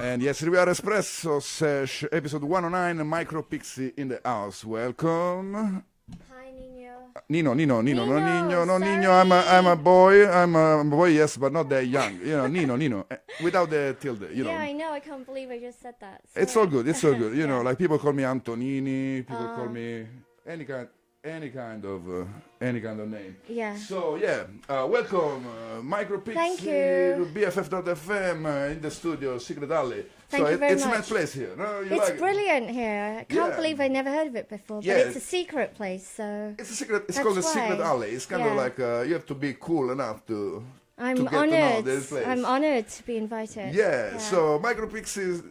And yes, we are Espresso Sesh, episode 109, Micropixie in the house. Welcome. Hi, Nino. Nino, no sorry. Nino, I'm a boy, yes, but not that young. Nino, without the tilde, Yeah, I know, I can't believe I just said that. It's all good, You know, like people call me Antonini, people call me any kind of name. Yeah. So welcome, Micropixie Thank you. to BFF.fm in the studio, Secret Alley. Thank you very it's much. a nice place here. No, you It's like brilliant here. I can't believe I never heard of it before, but it's a secret place, so... It's a secret. It's called the Secret Alley. It's kind of like you have to be cool enough to get to know this place. I'm honored to be invited. Yeah. So Micropixie's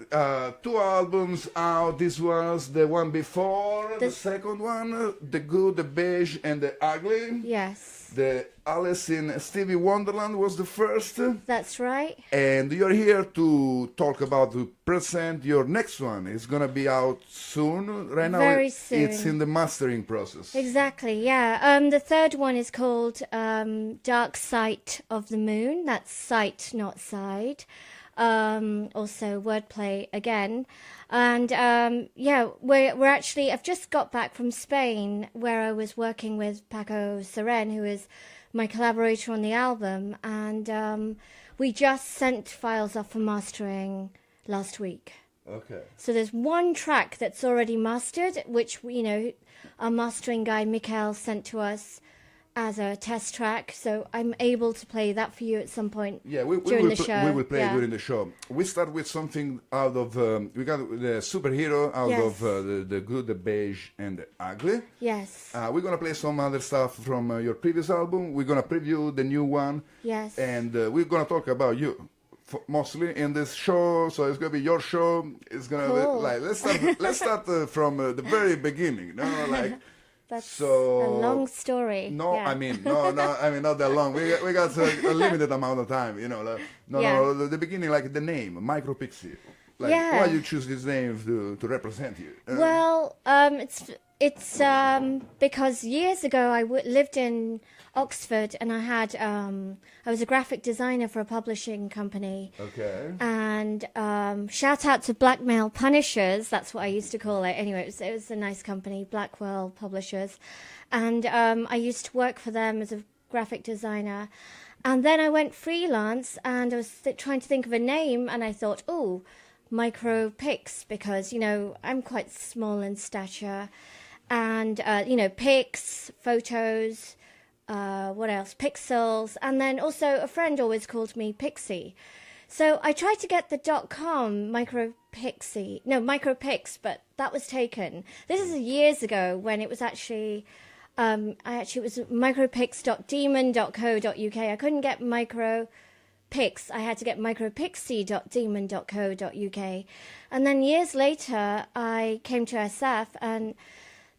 2 albums out. This was the one before, the second one, The Good, the Beige, and the Ugly. Yes. The Alice in Stevie Wonderland was the first. That's right. And you're here to talk about, to present your next one. It's going to be out soon. Right now, Very soon. It's in the mastering process. Exactly, yeah. The third one is called Dark Sight of the Moon. That's sight, not side. Also wordplay again. And we're actually, I've just got back from Spain where I was working with Paco Seren, who is my collaborator on the album, and we just sent files off for mastering last week. Okay. So there's one track that's already mastered, which, our mastering guy Mikael sent to us as a test track, so I'm able to play that for you at some point during the show. We will play during the show. We start with something out of, we got the superhero out of the Good, the Beige, and the Ugly. Yes. We're going to play some other stuff from your previous album. We're going to preview the new one. Yes. And we're going to talk about you. Mostly in this show, so it's gonna be your show. It's gonna be like let's start from the very beginning. That's a long story. I mean not that long. We got a limited amount of time. The beginning, like the name Micropixie. Why you choose this name to represent you? Well, it's because years ago I lived in Oxford, and I was a graphic designer for a publishing company. Okay. And shout out to Blackmail Punishers, that's what I used to call it. Anyway, it was a nice company, Blackwell Publishers. And I used to work for them as a graphic designer. And then I went freelance, and I was trying to think of a name, and I thought, Micropix, because, I'm quite small in stature. And, pics, photos... what else? Pixels. And then also a friend always called me Pixie. So I tried to get the .com Micropix, but that was taken. This is years ago when it was actually, it was micropix.demon.co.uk. I couldn't get Micropix. I had to get micropixie.demon.co.uk. And then years later, I came to SF, and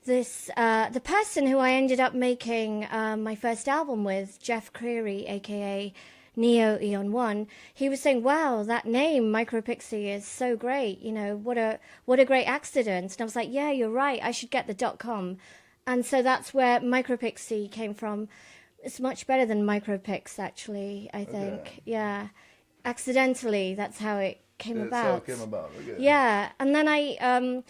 the person who I ended up making my first album with, Jeff Creary, aka Neo Eon One, he was saying, "Wow, that name Micropixie is so great. What a great accident." And I was like, "Yeah, you're right. I should get the .com." And so that's where Micropixie came from. It's much better than Micropix, actually. I think, yeah. Accidentally, that's how it came about. How it came about. Okay. Yeah, and then I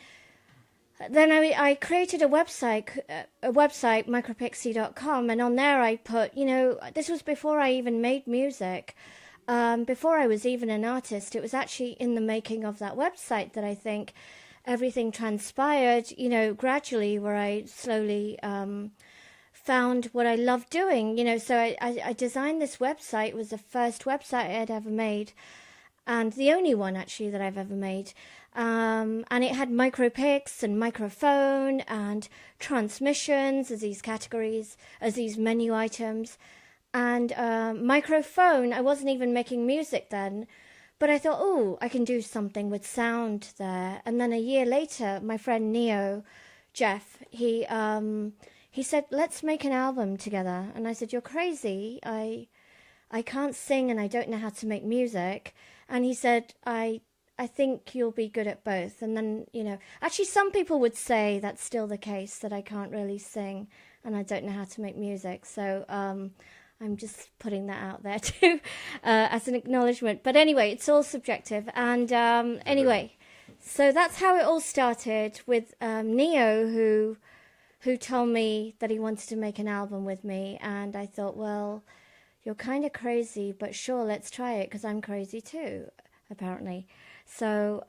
created a website, micropixie.com, and on there I put, this was before I even made music, before I was even an artist. It was actually in the making of that website that I think everything transpired, gradually, where I slowly found what I loved doing, So I designed this website. It was the first website I had ever made, and the only one, actually, that I've ever made. And it had micropix and microphone and transmissions as these categories, as these menu items. And microphone, I wasn't even making music then, but I thought, I can do something with sound there. And then a year later, my friend Jeff, he said, "Let's make an album together." And I said, "You're crazy. I can't sing and I don't know how to make music." And he said, I think you'll be good at both. And then, actually some people would say that's still the case, that I can't really sing and I don't know how to make music. So I'm just putting that out there too, as an acknowledgement. But anyway, it's all subjective. And anyway, so that's how it all started with Neo, who told me that he wanted to make an album with me. And I thought, well, you're kind of crazy, but sure, let's try it, because I'm crazy too, apparently. So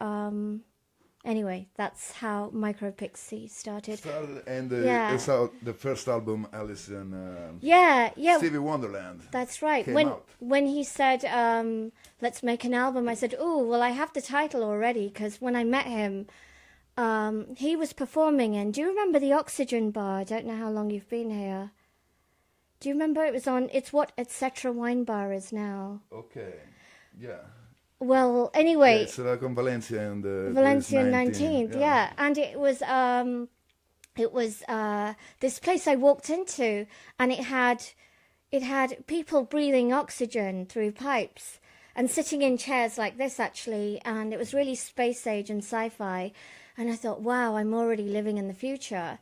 anyway, that's how Micropixie started. And it's the first album, Alice and Stevie Wonderland. That's right. Came when he said, let's make an album, I said, oh, well, I have the title already, because when I met him, he was performing in, do you remember the Oxygen Bar? I don't know how long you've been here. Do you remember it was on, it's what Etc. Wine Bar is now. Okay, yeah. Well, anyway. Yeah, it's like on Valencia and Valencia 19th, yeah. And it was this place I walked into, and it had people breathing oxygen through pipes and sitting in chairs like this, actually, and it was really space age and sci-fi. And I thought, wow, I'm already living in the future.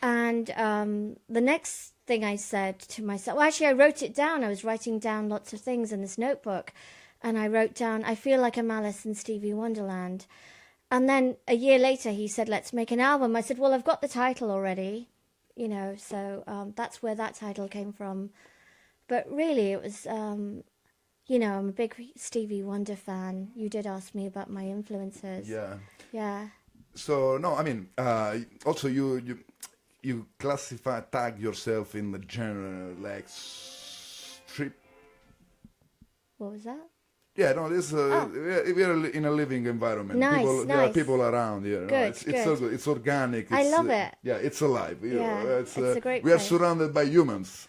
And the next thing I said to myself, well, actually, I wrote it down. I was writing down lots of things in this notebook. And I wrote down, I feel like I'm Alice in Stevie Wonderland. And then a year later, he said, let's make an album. I said, well, I've got the title already, so that's where that title came from. But really, it was, I'm a big Stevie Wonder fan. You did ask me about my influences. Yeah. Yeah. So, no, I mean, also you tag yourself in the genre, like strip. What was that? Yeah, no, this we are in a living environment. Nice. There are people around here. Good, it's so good. It's organic. I love it. Yeah, it's alive. It's a great We are place. surrounded by humans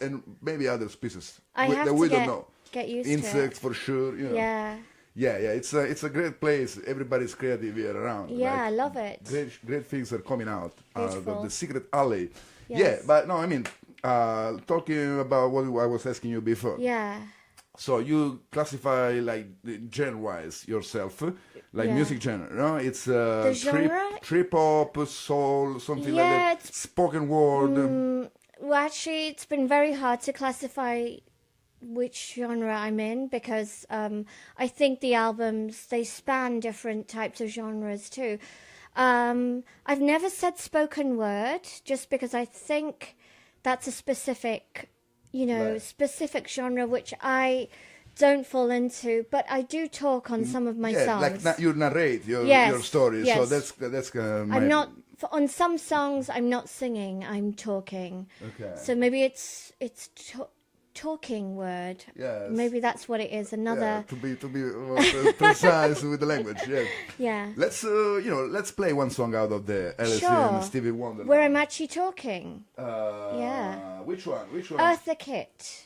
and maybe other species that we don't know. Get used Insects to it. for sure. Yeah. Yeah. It's a great place. Everybody's creative here around. Yeah, I love it. Great things are coming out of Beautiful. the secret alley. Yes. Yeah, but no, I mean, talking about what I was asking you before. Yeah. So you classify like genre-wise yourself, like music genre, no? It's trip hop, soul, something like that. Spoken word. Well, actually, it's been very hard to classify which genre I'm in, because I think the albums, they span different types of genres too. I've never said spoken word, just because I think that's a specific specific genre which I don't fall into, but I do talk on some of my songs. Like you narrate your stories. Yes. So that's I'm not on some songs. I'm not singing. I'm talking. Okay. So maybe it's talking word. Yes. Maybe that's what it is. Another. Yeah, to be more precise with the language. Yeah. Yeah. Let's play one song out of the Alice and Stevie Wonder. Where I'm actually talking. Which one? Earth a Kit.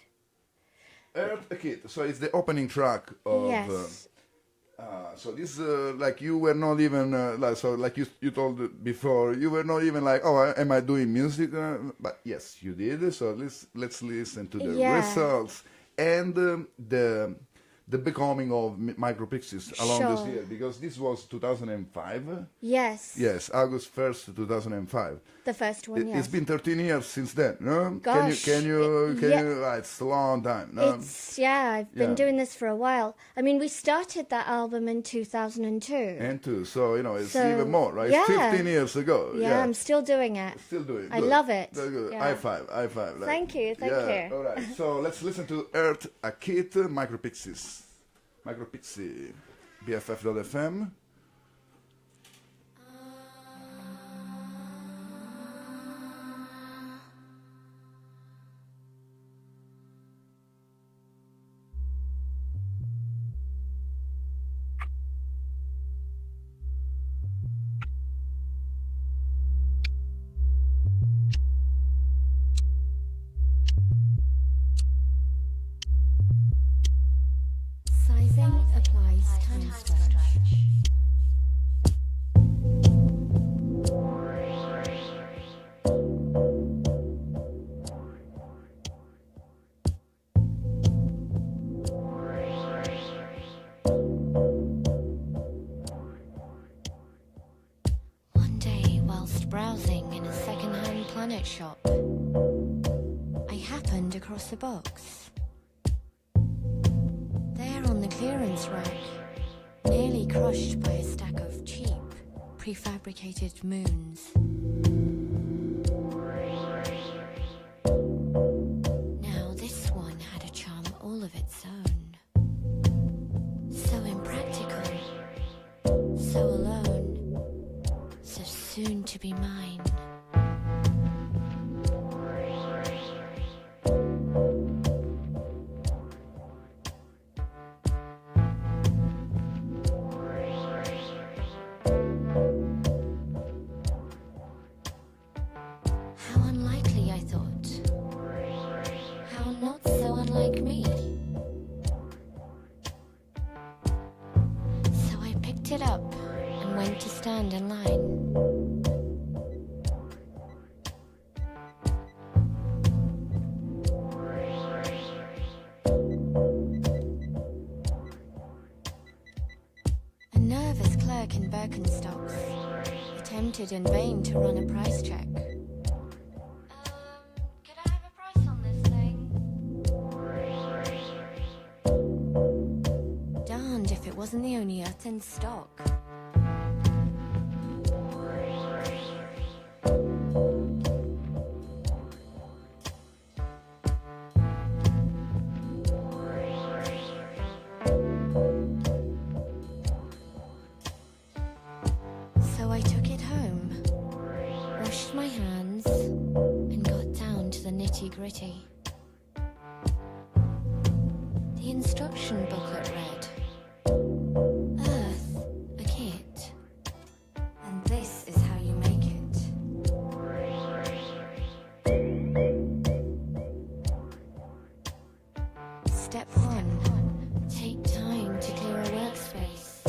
Earth a Kit. So it's the opening track of. Yes. So this like you were not even like you told before, you were not even like, oh, am I doing music? But yes, you did. So let's listen to the results and the becoming of Micropixies along this year, because this was 2005. Yes. Yes, August 1st, 2005. The first one. It's been 13 years since then, no? Gosh, Can you? It's a long time. No? I've been doing this for a while. I mean, we started that album in 2002. So it's even more, right? Yeah. 15 years ago. Yeah, I'm still doing it. Still doing it. I love it. Very good. Yeah. High five. Like. Thank you. All right. So let's listen to Earth a Kit, Micropixie, BFF.fm. Sizing applies time stretch. One day, whilst browsing in a second-hand planet shop, I happened happened across the box. There on the clearance rack, nearly crushed by a stack of cheap, prefabricated moons. Now this one had a charm all of its own. So impractical, so alone, so soon to be mine. In vain to run a price check. Could I have a price on this thing? Darned if it wasn't the only earth in stock. Gritty. The instruction booklet read, Earth, a kit, and this is how you make it. Step 1, take time to clear a workspace.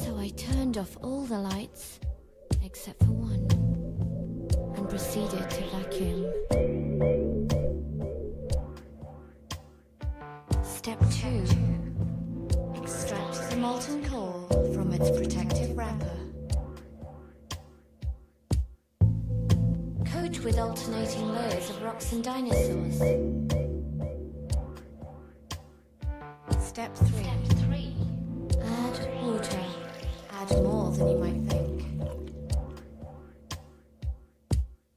So I turned off all the lights except for one and proceeded to vacuum. Step 2. Extract the molten core from its protective wrapper. Coat with alternating layers of rocks and dinosaurs. Step 3. Add water. Add more than you might think.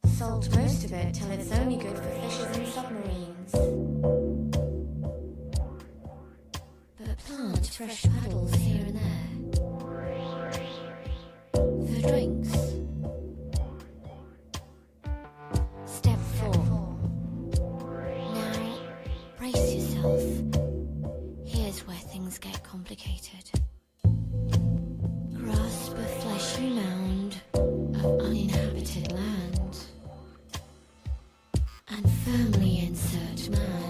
Salt most of it till it's only good for fishes and submarines. Plant fresh puddles here and there. For drinks. Step 4. Now, brace yourself. Here's where things get complicated. Grasp a fleshy mound of uninhabited land and firmly insert man.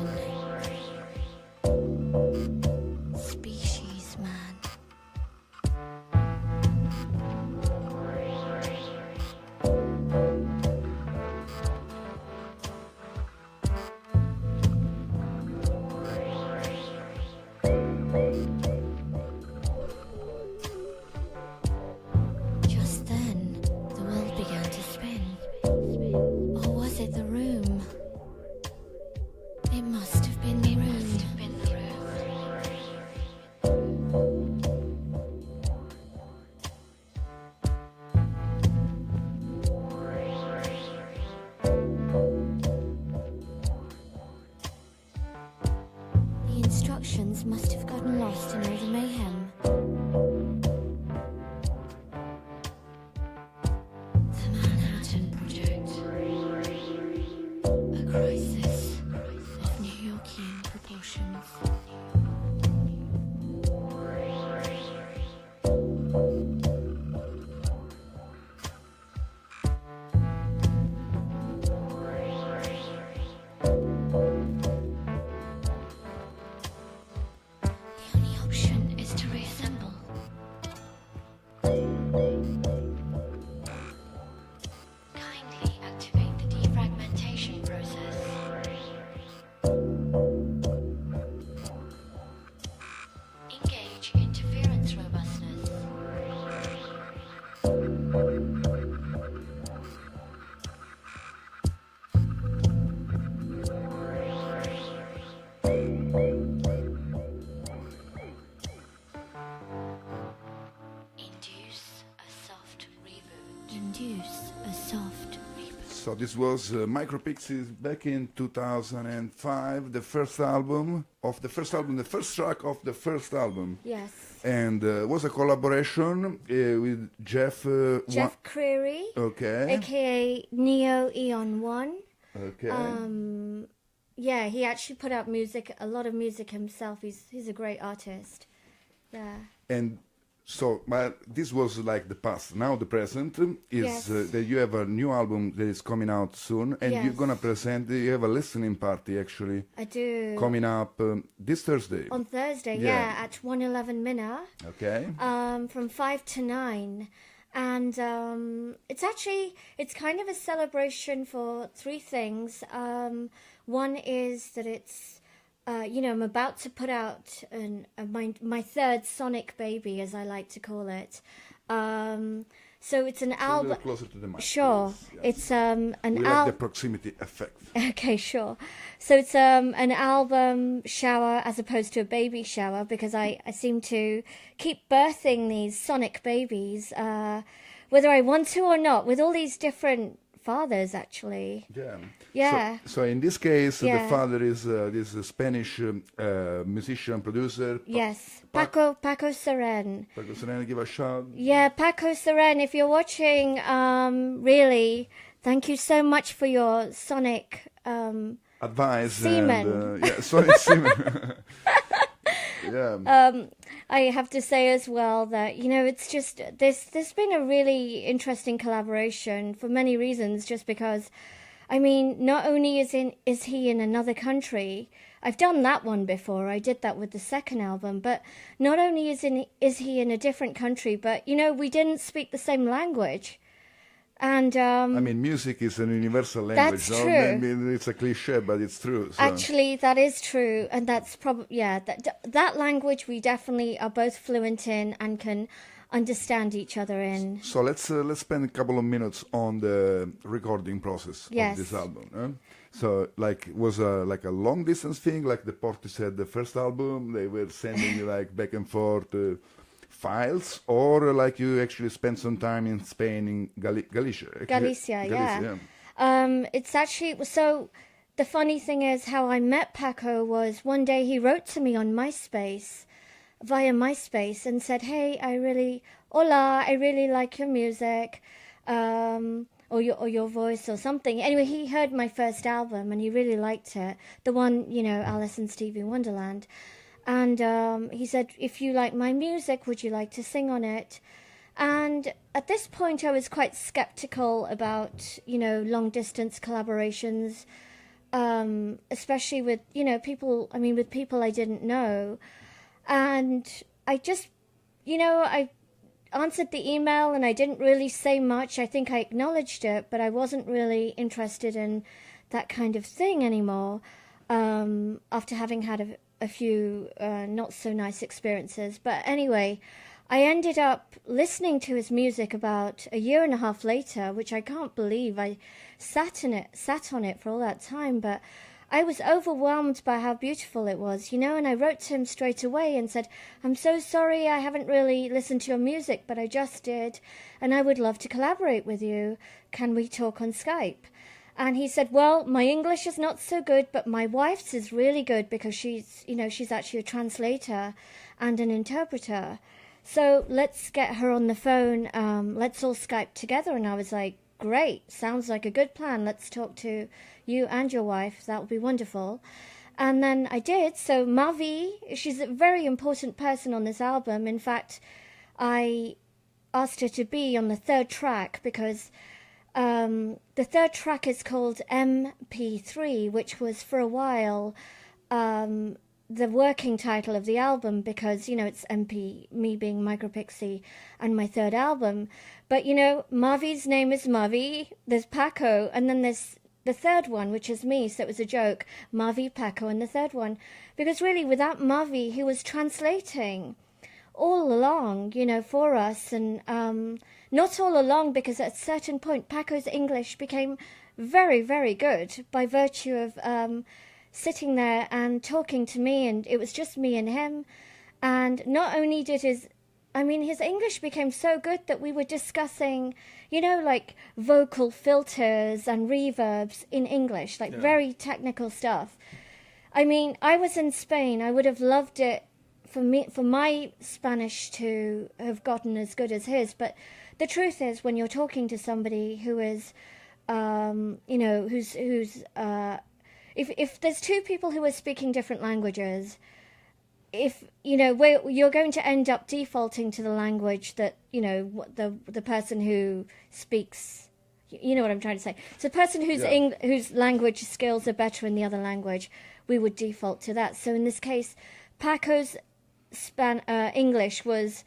produce a soft rebirth. So this was Micropixie back in 2005, the first track of the first album. Yes. And was a collaboration with Jeff Creary. Okay. AKA Neo Eon 1. Okay. Yeah, he actually put out music, a lot of music himself. He's a great artist. Yeah. And so, this was like the past. Now the present is that you have a new album that is coming out soon, and you're gonna present. You have a listening party actually. I do. Coming up this Thursday. On Thursday, yeah, at 111 Minna. Okay. From 5 to 9. And it's kind of a celebration for three things. One is that it's, I'm about to put out my third sonic baby, as I like to call it. So it's an album. A little closer to the mic. Sure, yes. It's an album. Like the proximity effect. Okay, sure. So it's an album shower as opposed to a baby shower, because I seem to keep birthing these sonic babies, whether I want to or not, with all these different fathers, actually. Yeah. Yeah. So in this case, the father is this Spanish musician, producer. Yes. Paco Seren. Paco Seren, give a shout. Yeah, Paco Seren, if you're watching, really, thank you so much for your sonic advice. Semen. And, sonic semen. Yeah. I have to say as well that, it's just, there's been a really interesting collaboration for many reasons, just because, not only is he in another country, I've done that one before, I did that with the second album, but not only is he in a different country, but, we didn't speak the same language. And music is an universal language. That's true. It's a cliche, but it's true. So. Actually, that is true, and that's probably that language we definitely are both fluent in and can understand each other in. So let's spend a couple of minutes on the recording process of this album. So was like a long distance thing, like the Porty said. The first album they were sending like back and forth. Files, or like you actually spent some time in Spain, in Galicia, yeah. It's actually, so the funny thing is how I met Paco was one day he wrote to me on via MySpace, and said, hey, I really like your music, or your voice or something. Anyway, he heard my first album and he really liked it, the one, Alice in Stevie Wonderland. And he said, if you like my music, would you like to sing on it? And at this point, I was quite skeptical about, long-distance collaborations, especially with, people I didn't know. And I just, I answered the email and I didn't really say much. I think I acknowledged it, but I wasn't really interested in that kind of thing anymore, after having had a few not so nice experiences. But anyway, I ended up listening to his music about a year and a half later, which I can't believe. I sat on it for all that time, but I was overwhelmed by how beautiful it was, and I wrote to him straight away and said, I'm so sorry I haven't really listened to your music, but I just did, and I would love to collaborate with you. Can we talk on Skype? And he said, well, my English is not so good, but my wife's is really good, because she's actually a translator and an interpreter. So let's get her on the phone. Let's all Skype together. And I was like, great. Sounds like a good plan. Let's talk to you and your wife. That would be wonderful. And then I did. So Mavi, she's a very important person on this album. In fact, I asked her to be on the third track because the third track is called MP3, which was for a while the working title of the album, because, it's MP, me being Micropixie, and my third album. But, Mavi's name is Mavi, there's Paco, and then there's the third one, which is me, so it was a joke, Mavi, Paco, and the third one. Because really, without Mavi, he was translating all along, for us, and not all along, because at a certain point, Paco's English became very, very good by virtue of sitting there and talking to me, and it was just me and him. And not only did his I mean, his English became so good that we were discussing, you know, like vocal filters and reverbs in English, like very technical stuff. I mean, I was in Spain. I would have loved it for my Spanish to have gotten as good as his. But the truth is, when you're talking to somebody who is, you know, if there's two people who are speaking different languages, if you know, you're going to end up defaulting to the language that, you know, the person who speaks, you know what I'm trying to say. So the person whose language skills are better in the other language, we would default to that. So in this case, Paco's English was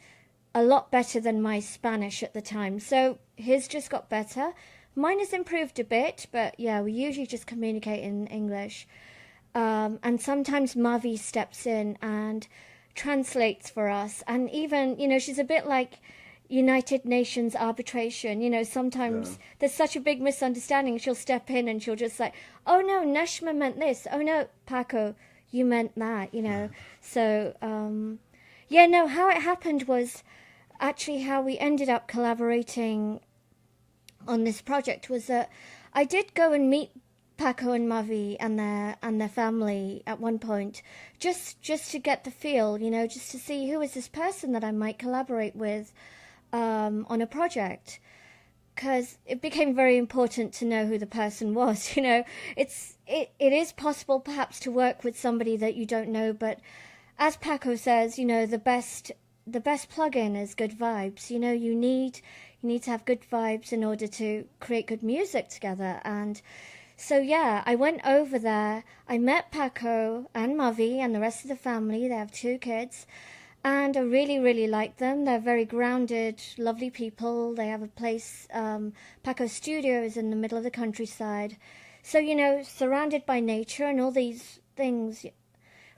a lot better than my Spanish at the time. So his just got better. Mine has improved a bit, but yeah, we usually just communicate in English. And sometimes Mavi steps in and translates for us. And even, you know, she's a bit like United Nations arbitration. You know, sometimes there's such a big misunderstanding. She'll step in and she'll just say, oh no, Neshma meant this. Oh no, Paco, you meant that, you know. So, yeah, no, how it happened was actually how we ended up collaborating on this project was that I did go and meet Paco and Mavi and their family at one point, just to get the feel, you know, just to see who is this person that I might collaborate with on a project, because it became very important to know who the person was. You know, it is possible perhaps to work with somebody that you don't know, but as Paco says, you know, the best plugin is good vibes. You know, you need to have good vibes in order to create good music together. And so, yeah, I went over there. I met Paco and Mavi and the rest of the family. They have 2 kids. And I really, really like them. They're very grounded, lovely people. They have a place. Paco's studio is in the middle of the countryside. So, you know, surrounded by nature and all these things,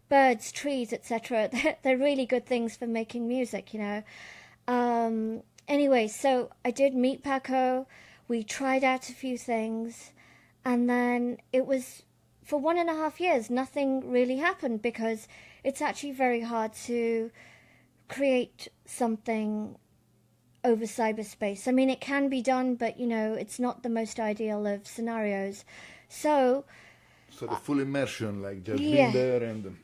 birds, trees, etc. They're really good things for making music, you know. Anyway, so I did meet Paco. We tried out a few things. And then it was, for 1.5 years, nothing really happened, because it's actually very hard to create something over cyberspace. I mean, it can be done, but, you know, it's not the most ideal of scenarios. So the full immersion, like just being there and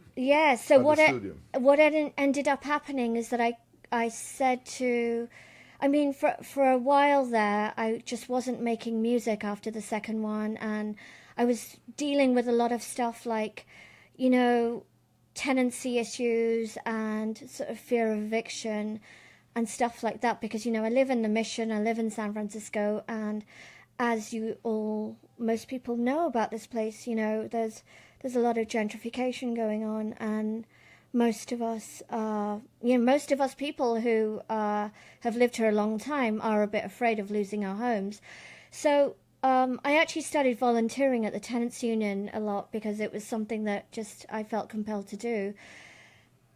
so what ended up happening is that I said to, I mean, for a while there, I just wasn't making music after the second one, and I was dealing with a lot of stuff like, you know, tenancy issues and sort of fear of eviction and stuff like that, because, you know, I live in the Mission, I live in San Francisco, and as most people know about this place, you know, there's a lot of gentrification going on, and most of us people who have lived here a long time are a bit afraid of losing our homes. So I actually started volunteering at the tenants union a lot, because it was something that just I felt compelled to do.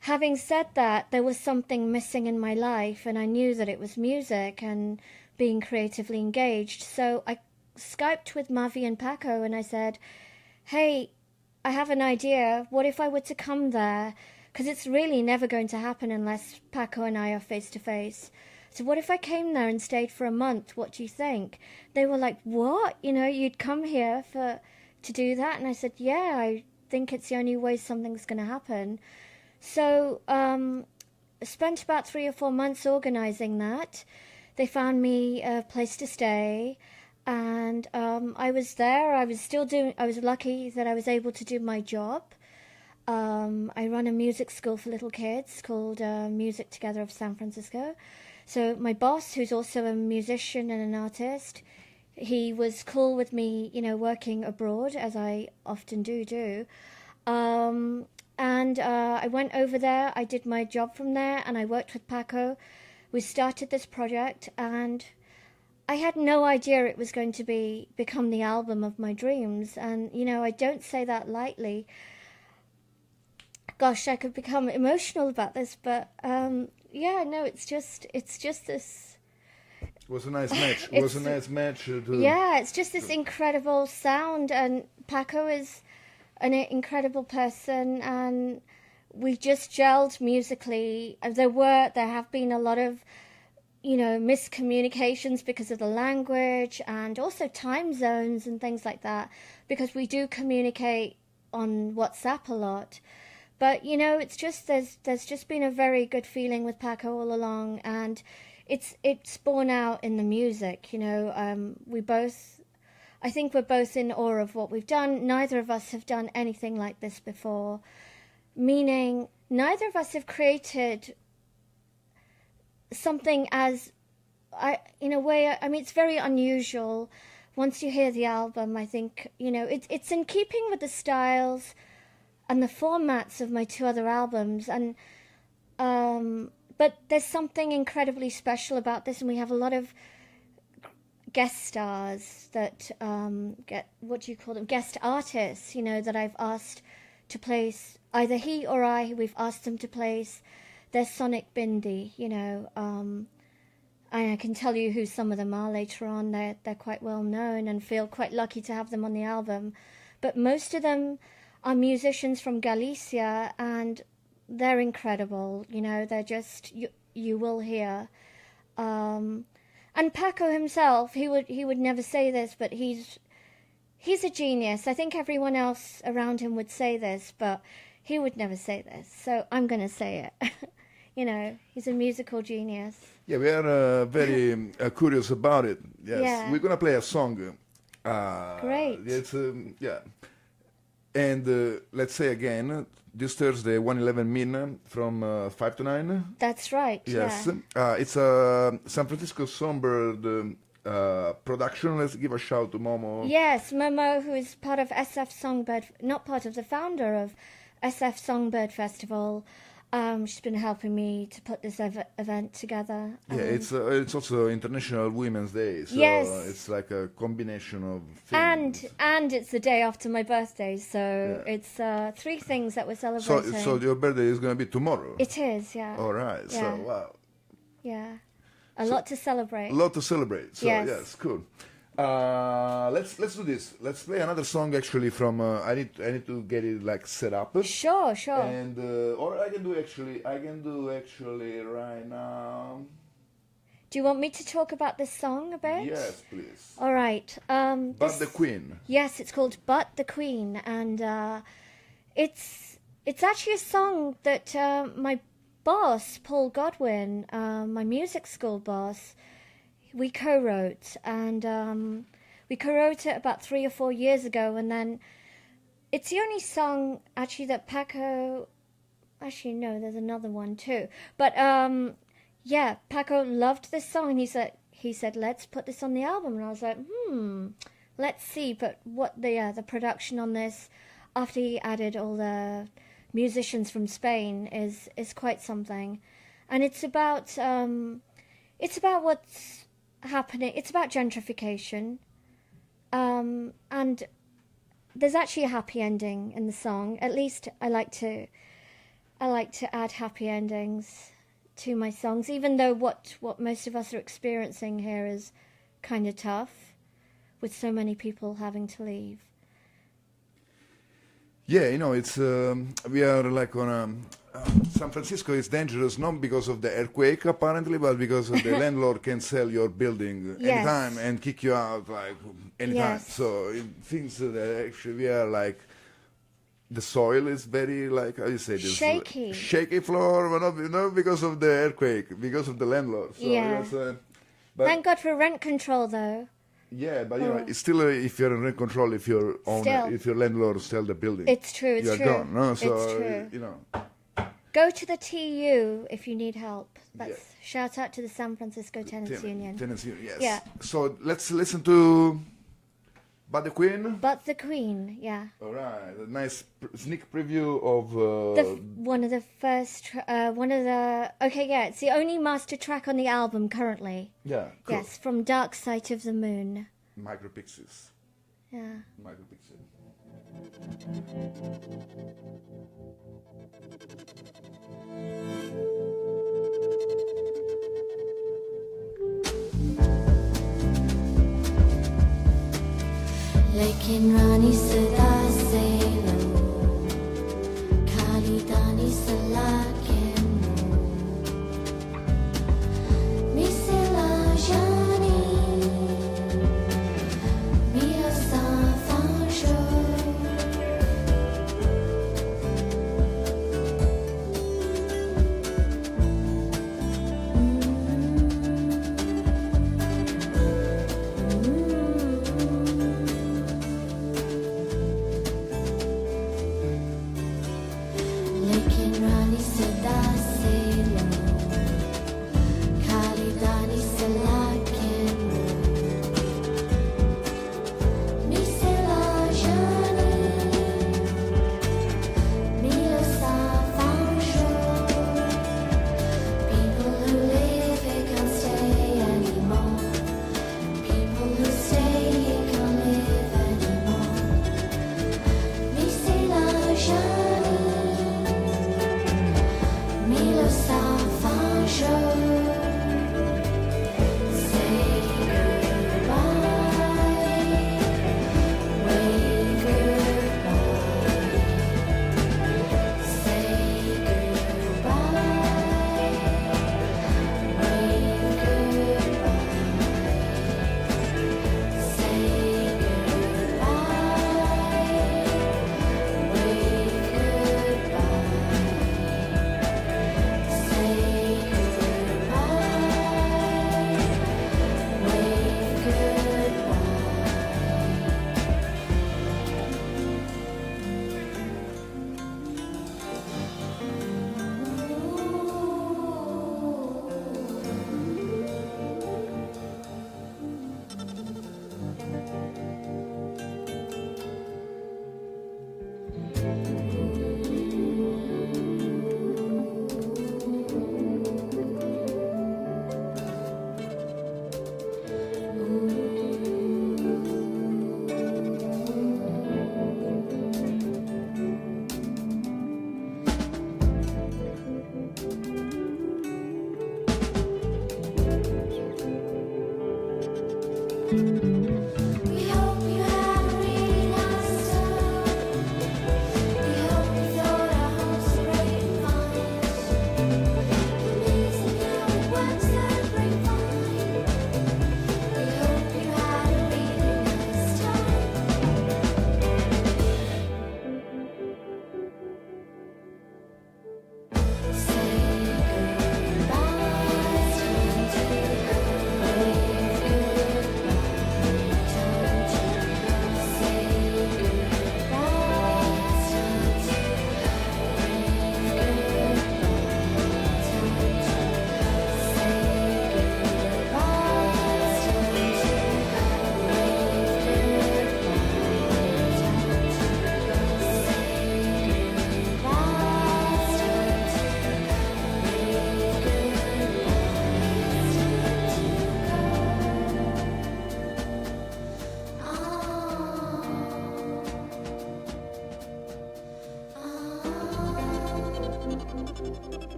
Having said that, there was something missing in my life, and I knew that it was music and being creatively engaged. So I Skyped with Mavi and Paco, and I said, hey, I have an idea. What if I were to come there? Because it's really never going to happen unless Paco and I are face to face. So what if I came there and stayed for a month? What do you think? They were like, what? You know, you'd come here to do that? And I said, yeah, I think it's the only way something's going to happen. So I spent about 3 or 4 months organizing that. They found me a place to stay, and I was there. I was lucky that I was able to do my job. I run a music school for little kids called Music Together of San Francisco. So my boss, who's also a musician and an artist, he was cool with me, you know, working abroad, as I often do. And I went over there, I did my job from there, and I worked with Paco. We started this project, and I had no idea it was going to become the album of my dreams. And, you know, I don't say that lightly. Gosh, I could become emotional about this, but yeah, no, it's just this. It was a nice match. It was a nice match. Yeah, it's just this incredible sound, and Paco is an incredible person, and we just gelled musically. There have been a lot of, miscommunications because of the language and also time zones and things like that, because we do communicate on WhatsApp a lot. But, it's just, there's just been a very good feeling with Paco all along, and it's borne out in the music. I think we're both in awe of what we've done. Neither of us have done anything like this before, meaning neither of us have created something in a way, it's very unusual. Once you hear the album, I think, it's in keeping with the styles and the formats of my two other albums, and but there's something incredibly special about this, and we have a lot of guest stars that guest artists, that I've asked to place, either he or we've asked them to place their sonic bindi, and I can tell you who some of them are later on. They're quite well known, and feel quite lucky to have them on the album. But most of them are musicians from Galicia, and they're incredible. They're just, you will hear. And Paco himself, he would never say this, but he's a genius. I think everyone else around him would say this, but he would never say this. So I'm going to say it. He's a musical genius. Yeah, we are very curious about it. Yes, yeah. We're going to play a song. Great. It's yeah. And let's say again, this Thursday, 1:11 Min from 5 to 9. That's right. Yes. Yeah. It's a San Francisco Songbird production. Let's give a shout to Momo. Yes, Momo, who is part of SF Songbird, not part of the founder of SF Songbird Festival. She's been helping me to put this event together. Yeah, it's also International Women's Day, so yes. It's like a combination of things. And it's the day after my birthday, so it's three things that we're celebrating. So your birthday is going to be tomorrow? It is, yeah. All right, yeah. So wow. Yeah, a lot to celebrate. A lot to celebrate, so yes, cool. Let's do this. Let's play another song actually from. I need to get it like set up. Sure. And or I can do actually right now. Do you want me to talk about this song a bit? Yes, please. All right. But the Queen. Yes, it's called "But the Queen," and it's actually a song that my boss Paul Godwin, my music school boss, we co-wrote, and we co-wrote it about 3 or 4 years ago, and then it's the only song actually that Paco, actually no, there's another one too, but Paco loved this song, and he said let's put this on the album, and I was like let's see. But what the production on this, after he added all the musicians from Spain, is quite something, and it's about what's happening. It's about gentrification, and there's actually a happy ending in the song. At least I like to add happy endings to my songs, even though what most of us are experiencing here is kind of tough, with so many people having to leave. Yeah, it's we are like on San Francisco is dangerous not because of the earthquake apparently, but because of the landlord can sell your building anytime and kick you out like anytime. Yes. So it thinks that actually we are like the soil is very like, how do you say this? Shaky floor, but not because of the earthquake, because of the landlord. So yes, but thank God for rent control though. Yeah, but it's still if you're in rent control, if your owner, if your landlord sell the building, it's true. It's you're true. gone. No? So it's true. Go to the TU if you need help. Shout out to the San Francisco Tenants Union. Tenants Union, yes. Yeah. So let's listen to But the Queen. But the Queen, yeah. All right, a nice sneak preview of one of the first. It's the only master track on the album currently. Yeah. Cool. Yes, from Dark Side of the Moon. Micropixies. Yeah. Micropixie. लेकिन रानी सदा से लो खाली दानी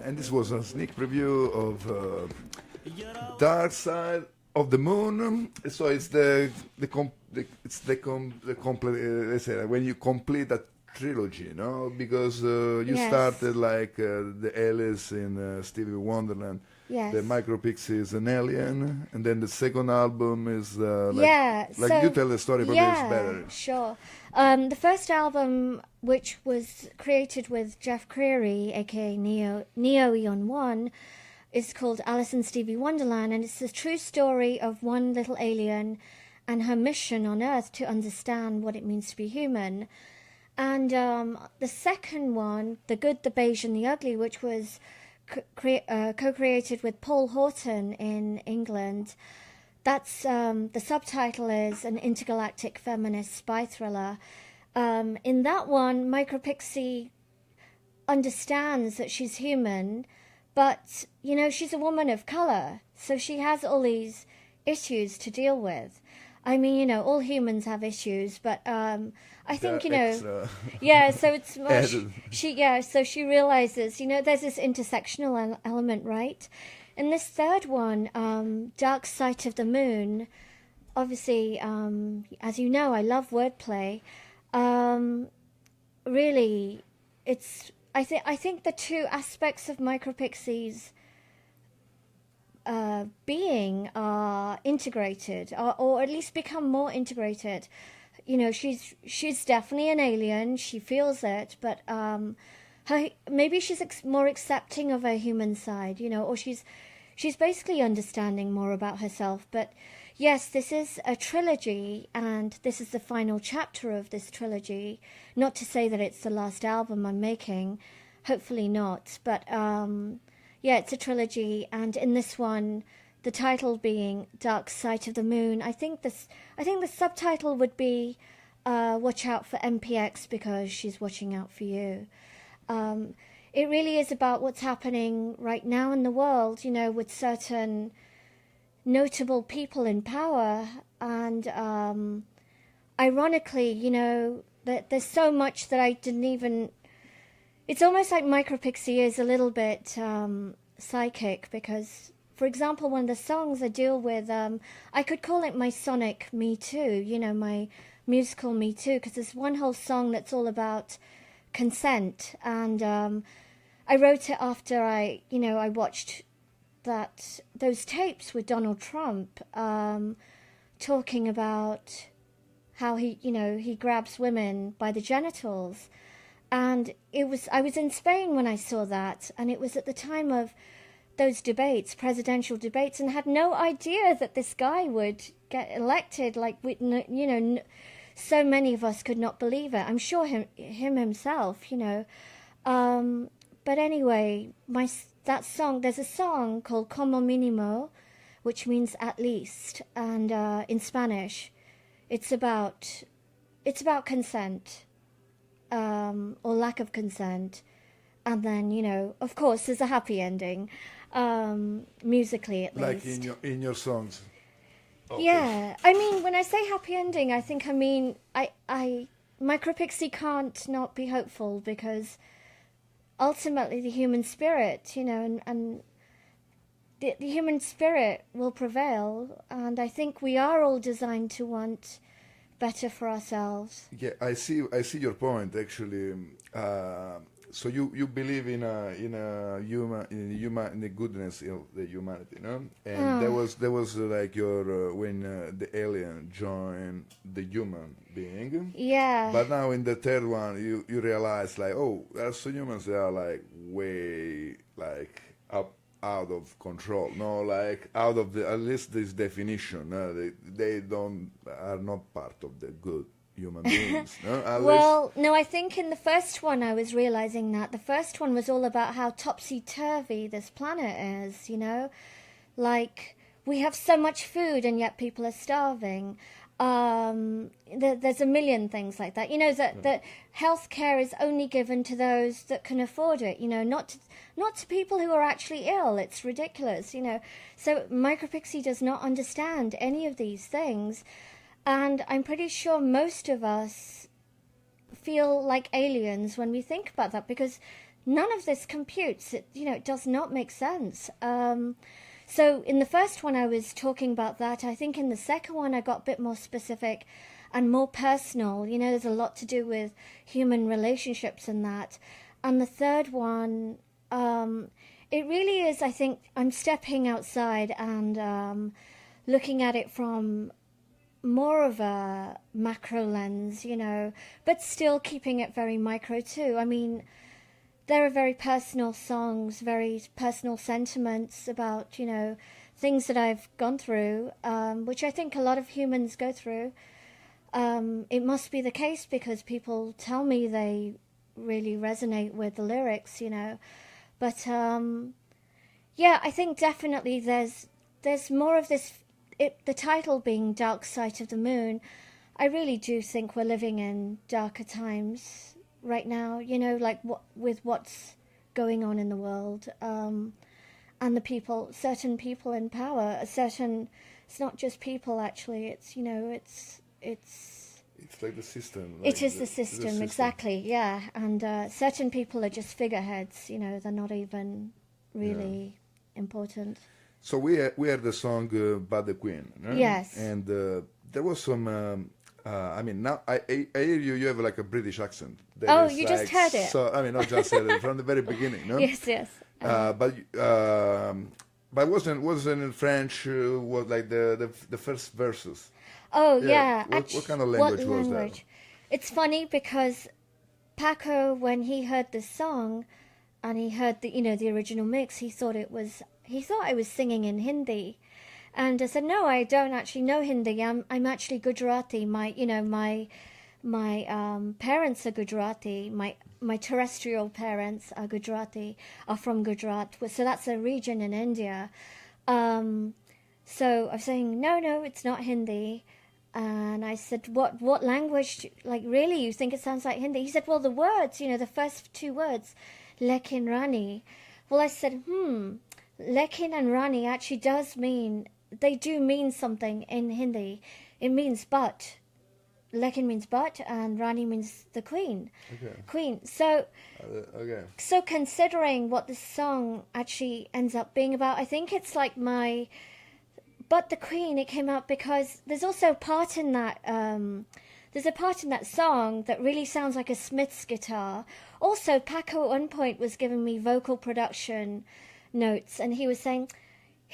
And this was a sneak preview of Dark Side of the Moon. So it's complete. Let's say when you complete a trilogy, no? Because you started like the Alice in Stevie Wonderland. Yes. The Micropixie is an alien, and then the second album is so you tell the story, probably it's better. Sure. The first album, which was created with Jeff Creary, aka Neo Eon One, is called Alice in Stevie Wonderland, and it's the true story of one little alien and her mission on Earth to understand what it means to be human. And the second one, The Good, the Beige, and the Ugly, which was co-created with Paul Horton in England. That's the subtitle is An Intergalactic Feminist Spy Thriller. In that one, Micropixie understands that she's human, but, you know, she's a woman of color, so she has all these issues to deal with. I mean, you know, all humans have issues, but I think, you know, so it's much, so she realizes, you know, there's this intersectional element, right? In this third one, Dark Side of the Moon, obviously, as you know, I love wordplay. really, it's I think the two aspects of Micropixie's being are integrated, or at least become more integrated. You know, she's definitely an alien. She feels it, but maybe she's more accepting of her human side. You know, or she's basically understanding more about herself. But yes, this is a trilogy, and this is the final chapter of this trilogy. Not to say that it's the last album I'm making, hopefully not. But yeah, it's a trilogy, and in this one, the title being Dark Side of the Moon, I think the subtitle would be Watch Out for MPX because she's watching out for you. It really is about what's happening right now in the world, you know, with certain notable people in power, and ironically, you know, that there's so much that I didn't even... It's almost like Micropixie is a little bit psychic because, for example, one of the songs I deal with, I could call it my sonic Me Too, you know, my musical Me Too, because there's one whole song that's all about consent, and I wrote it after I watched those tapes with Donald Trump talking about how he grabs women by the genitals. And I was in Spain when I saw that, and it was at the time of those debates, presidential debates, and had no idea that this guy would get elected. Like, you know, so many of us could not believe it. I'm sure him himself, you know. But anyway, that song, there's a song called Como Mínimo, which means at least, and in Spanish, it's about consent. Or lack of consent, and then, you know, of course, there's a happy ending, musically at least. Like in your songs. Yeah, I mean, when I say happy ending, I mean Micropixie can't not be hopeful because ultimately the human spirit, you know, and the human spirit will prevail, and I think we are all designed to want better for ourselves. Yeah, I see your point actually. So you believe in the goodness of the humanity, no? And there was like your when the alien joined the human being. Yeah. But now in the third one, you realize like, oh, as humans they are like way like out of control, no, like out of at least this definition. They are not part of the good human beings. No? Well, no, I think in the first one I was realizing that the first one was all about how topsy-turvy this planet is, you know, like we have so much food and yet people are starving. There's a million things like that, you know, that healthcare is only given to those that can afford it, you know, not to people who are actually ill. It's ridiculous, you know. So Micropixie does not understand any of these things, and I'm pretty sure most of us feel like aliens when we think about that because none of this computes. It, you know, it does not make sense. So in the first one I was talking about that. I think in the second one I got a bit more specific and more personal. You know, there's a lot to do with human relationships and that. And the third one, it really is, I think, I'm stepping outside and looking at it from more of a macro lens, you know, but still keeping it very micro too. I mean, there are very personal songs, very personal sentiments about, you know, things that I've gone through, which I think a lot of humans go through. It must be the case because people tell me they really resonate with the lyrics, you know. But yeah, I think definitely there's more of this. The title being Dark Side of the Moon, I really do think we're living in darker times right now, you know, like with what's going on in the world, and certain people in power, it's not just people actually, it's, you know, it's like the system. Like it is the system, exactly, yeah, and certain people are just figureheads, you know, they're not even really important. So we heard the song "But the Queen," no? Yes, and there was some I mean, now I hear you. You have like a British accent. That Oh, is you like, just heard it. So I mean, not just heard it from the very beginning, no? Yes, yes. But wasn't in French? Was like the first verses. Oh, Yeah. yeah. What kind of language was that? It's funny because Paco, when he heard the song and he heard the original mix, he thought I was singing in Hindi. And I said, no, I don't actually know Hindi. I'm actually Gujarati. My parents are Gujarati. My terrestrial parents are Gujarati, are from Gujarat. So that's a region in India. So I was saying, no, it's not Hindi. And I said, what language, like really, you think it sounds like Hindi? He said, well, the words, the first two words, Lekin Rani. Well, I said, Lekin and Rani actually they do mean something in Hindi. It means but. Lekin means but, and Rani means the queen. Okay. Queen. So, okay. So considering what the song actually ends up being about, I think it's like But the Queen, it came out because there's also a part in that, there's a part in that song that really sounds like a Smith's guitar. Also, Paco at one point was giving me vocal production notes, and he was saying,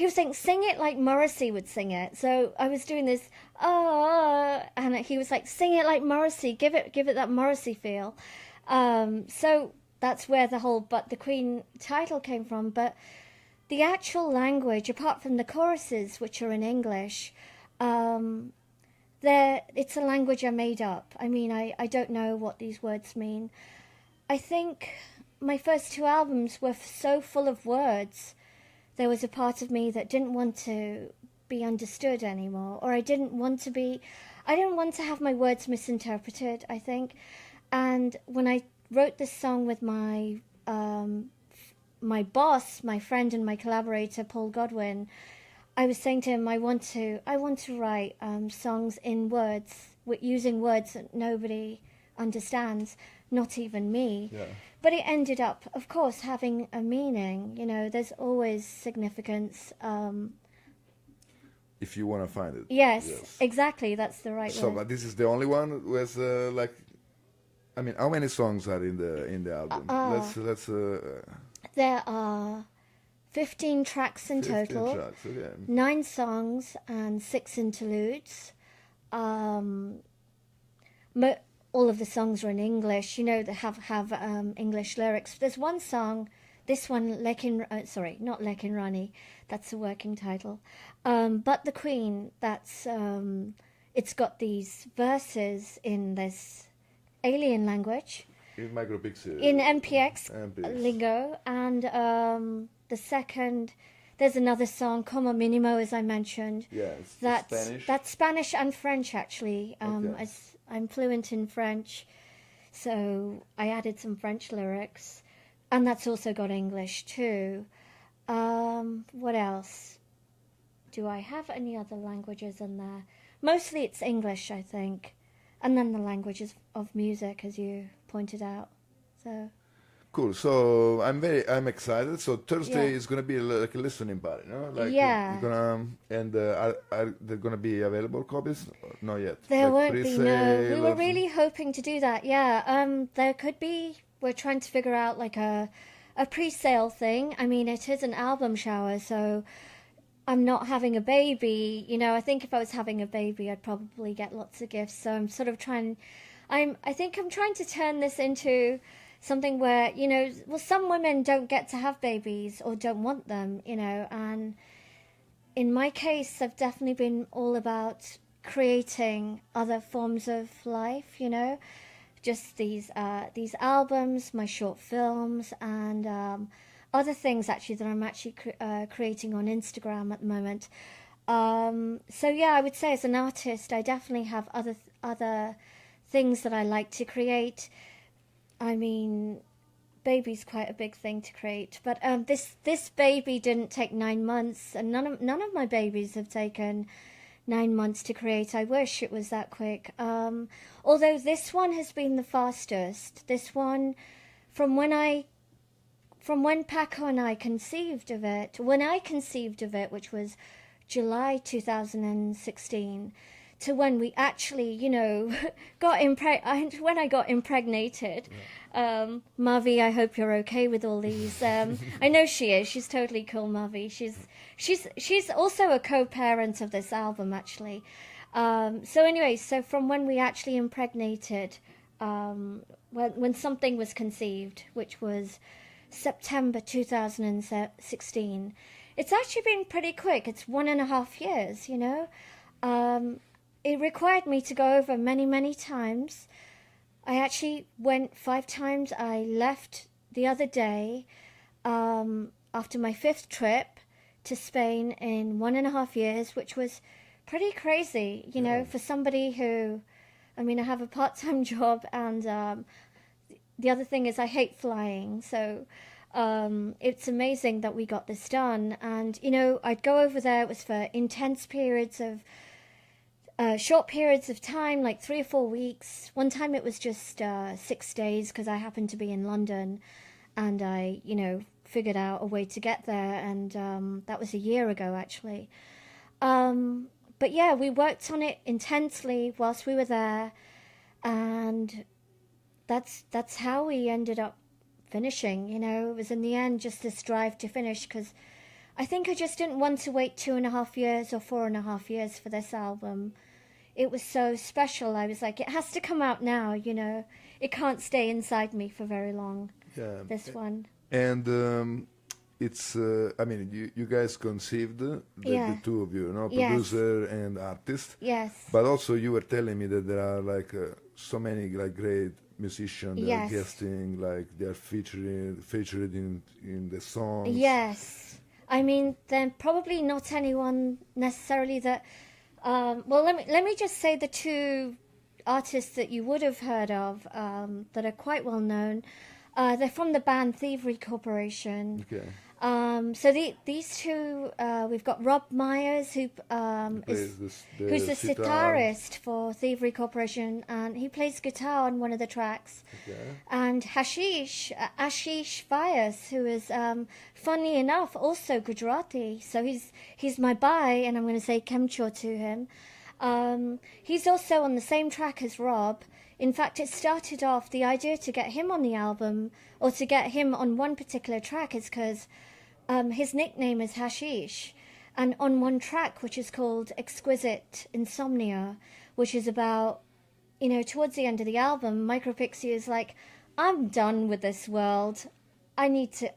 sing it like Morrissey would sing it. So I was doing this, and he was like, sing it like Morrissey, give it that Morrissey feel. So that's where the whole But the Queen title came from. But the actual language, apart from the choruses, which are in English, it's a language I made up. I mean, I don't know what these words mean. I think my first two albums were so full of words. There was a part of me that didn't want to be understood anymore, or I didn't want to have my words misinterpreted, I think. And when I wrote this song with my boss, my friend and my collaborator, Paul Godwin, I was saying to him, I want to write songs in words, using words that nobody understands, not even me. Yeah. But it ended up, of course, having a meaning. There's always significance. If you want to find it. Yes, exactly. That's the right So, word. but this is the only one who has I mean, how many songs are in the album? Let's. There are 15 tracks in 15 total. tracks, okay. 9 songs and 6 interludes. All of the songs are in English. They have English lyrics. There's one song, this one, not Lekin Rani, that's the working title. But the Queen, that's it's got these verses in this alien language. In Micropixie. In MPX lingo. And the second, there's another song, Como Minimo, as I mentioned. Yes, Spanish. That's Spanish and French, actually. Okay. I'm fluent in French, so I added some French lyrics. And that's also got English, too. What else? Do I have any other languages in there? Mostly it's English, I think. And then the languages of music, as you pointed out. So cool. So I'm excited. So Thursday Yeah. is gonna be like a listening party, no? Like Yeah. You're gonna are there gonna be available copies? Not yet. there Like won't be, no. pre-sale We were or- really hoping to do that, yeah. There could be. We're trying to figure out like a pre-sale thing. I mean, it is an album shower, so I'm not having a baby. I think if I was having a baby, I'd probably get lots of gifts. So I'm sort of I think I'm trying to turn this into something where, some women don't get to have babies or don't want them, and in my case, I've definitely been all about creating other forms of life, just these albums, my short films, and other things actually that I'm actually creating on Instagram at the moment. So yeah, I would say as an artist, I definitely have other things that I like to create. I mean, baby's quite a big thing to create, but this baby didn't take 9 months, and none of my babies have taken 9 months to create. I wish it was that quick. Although this one has been the fastest. This one, from when Paco and I conceived of it, which was July 2016, to when we actually, you know, when I got impregnated. Mavi, I hope you're okay with all these. I know she is. She's totally cool, Mavi. She's also a co-parent of this album, actually. So anyway, so from when we actually impregnated, when something was conceived, which was September 2016, it's actually been pretty quick. It's 1.5 years, you know. It required me to go over many, many times. I actually went 5 times. I left the other day after my 5th trip to Spain in 1.5 years, which was pretty crazy, you know, for somebody who, I mean, I have a part-time job, and the other thing is I hate flying, so it's amazing that we got this done. And, you know, I'd go over there. It was for intense periods of short periods of time, like 3 or 4 weeks. One time it was just 6 days because I happened to be in London, and I, you know, figured out a way to get there, and that was a year ago, actually. But yeah, we worked on it intensely whilst we were there, and that's how we ended up finishing. You know, it was in the end just this drive to finish, because I think I just didn't want to wait 2.5 years or 4.5 years for this album. It was so special. I was like, it has to come out now, you know. It can't stay inside me for very long, this one. And it's, I mean, you guys conceived the two of you, no? Producer and artist. Yes. But also you were telling me that there are like so many like great musicians that are guesting, like they are featured in the songs. Yes. I mean, then probably not anyone necessarily that... well, let me just say the 2 artists that you would have heard of that are quite well known. They're from the band Thievery Corporation. Okay. So these 2, we've got Rob Myers, who's the sitarist for Thievery Corporation, and he plays guitar on one of the tracks. Okay. And Ashish Vyas, who is, funny enough, also Gujarati. So he's my bhai, and I'm going to say Kemcho to him. He's also on the same track as Rob. In fact, it started off, the idea to get him on the album, or to get him on one particular track, is because his nickname is Hashish. And on one track, which is called Exquisite Insomnia, which is about, you know, towards the end of the album, Micropixie is like, I'm done with this world. I need to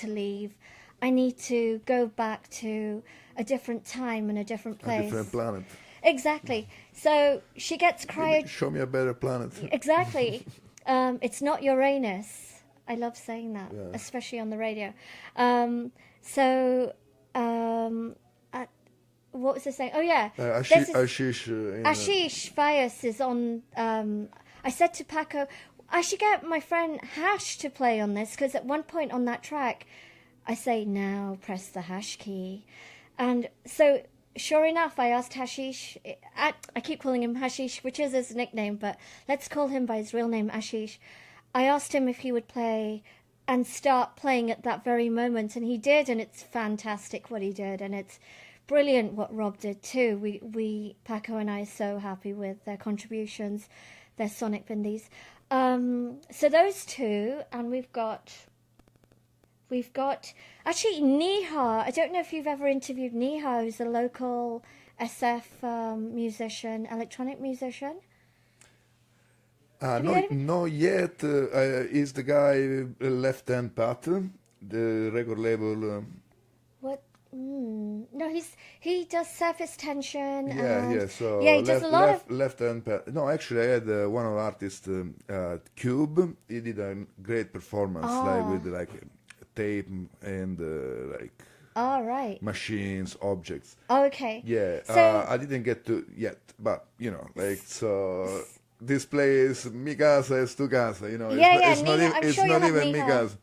leave. I need to go back to a different time and a different place. A different planet. Exactly. So she gets Show me a better planet. Exactly. It's not Uranus. I love saying that, especially on the radio. What was I saying? Oh, yeah. Ashish Vyas is on... I said to Paco, I should get my friend Hash to play on this, because at one point on that track, I say, now press the hash key. And so... Sure enough, I asked Hashish, I keep calling him Hashish, which is his nickname, but let's call him by his real name, Ashish. I asked him if he would play and start playing at that very moment, and he did, and it's fantastic what he did, and it's brilliant what Rob did too. Paco and I are so happy with their contributions, their sonic bindies. So those 2, and we've got actually Niha. I don't know if you've ever interviewed Niha, who's a local SF musician, electronic musician. No yet. Is the guy Left Hand Pat, the record label? What? No, he does Surface Tension. So he does a lot of Left Hand Pat. No, actually, I had one of the artists, Cube. He did a great performance, like with like tape and like machines, objects. Okay. Yeah. So, I didn't get to yet, but you know, like so. This place, mi casa es tu casa, you know. It's not even mi casa.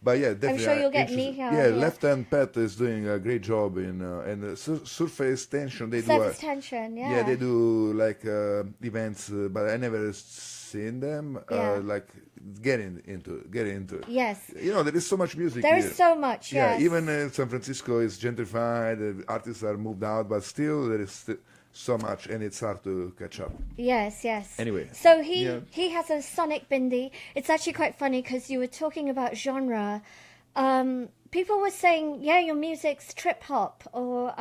But yeah, definitely. I'm sure you'll get Niha. Yeah, Left Hand Pat is doing a great job in and Surface Tension. They Surface Tension, Yeah, they do like events, but I never seen them, Yeah. like getting into it. Yes. You know, there is so much music There here. is so much, Yeah, yes. even San Francisco is gentrified, artists are moved out, but still there is so much, and it's hard to catch up. Yes, yes. Anyway. So he has a sonic bindi. It's actually quite funny because you were talking about genre. People were saying, yeah, your music's trip hop, or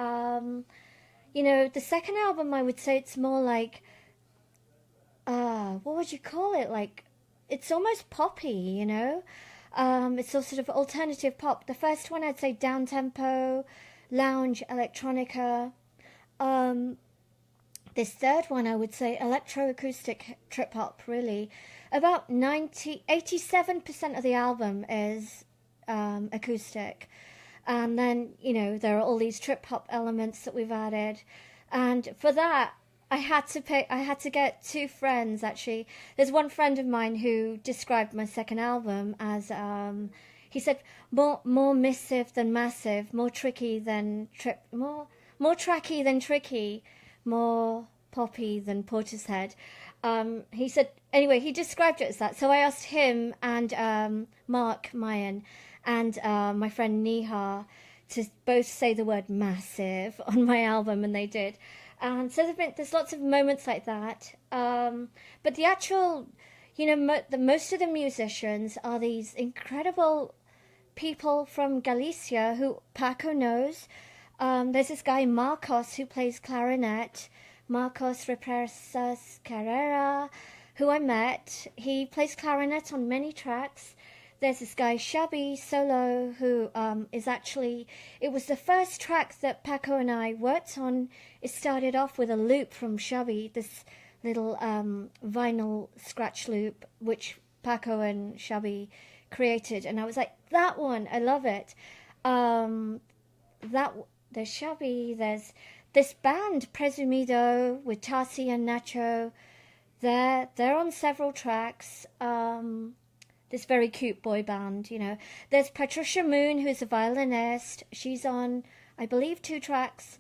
you know, the second album, I would say it's more like, what would you call it? Like, it's almost poppy, you know? It's all sort of alternative pop. The first one, I'd say down-tempo, lounge, electronica. This third one, I would say electroacoustic trip-hop, really. About 87% of the album is acoustic. And then, you know, there are all these trip-hop elements that we've added. And for that, I had to get two friends, actually. There's one friend of mine who described my second album as, he said, more missive than massive, more tricky than more tracky than tricky, more poppy than Portishead. He said, anyway, he described it as that. So I asked him and Mark Mayan and my friend Nihar to both say the word massive on my album, and they did. And so there's lots of moments like that. But the actual, you know, most of the musicians are these incredible people from Galicia who Paco knows. There's this guy, Marcos, who plays clarinet. Marcos Represas Carrera, who I met. He plays clarinet on many tracks. There's this guy, Shabby Solo, who is actually... It was the first track that Paco and I worked on. It started off with a loop from Shabby, this little vinyl scratch loop, which Paco and Shabby created. And I was like, that one, I love it. There's Shabby, there's this band, Presumido, with Tarsi and Nacho. They're on several tracks. This very cute boy band, you know. There's Patricia Moon, who's a violinist. She's on, I believe, 2 tracks.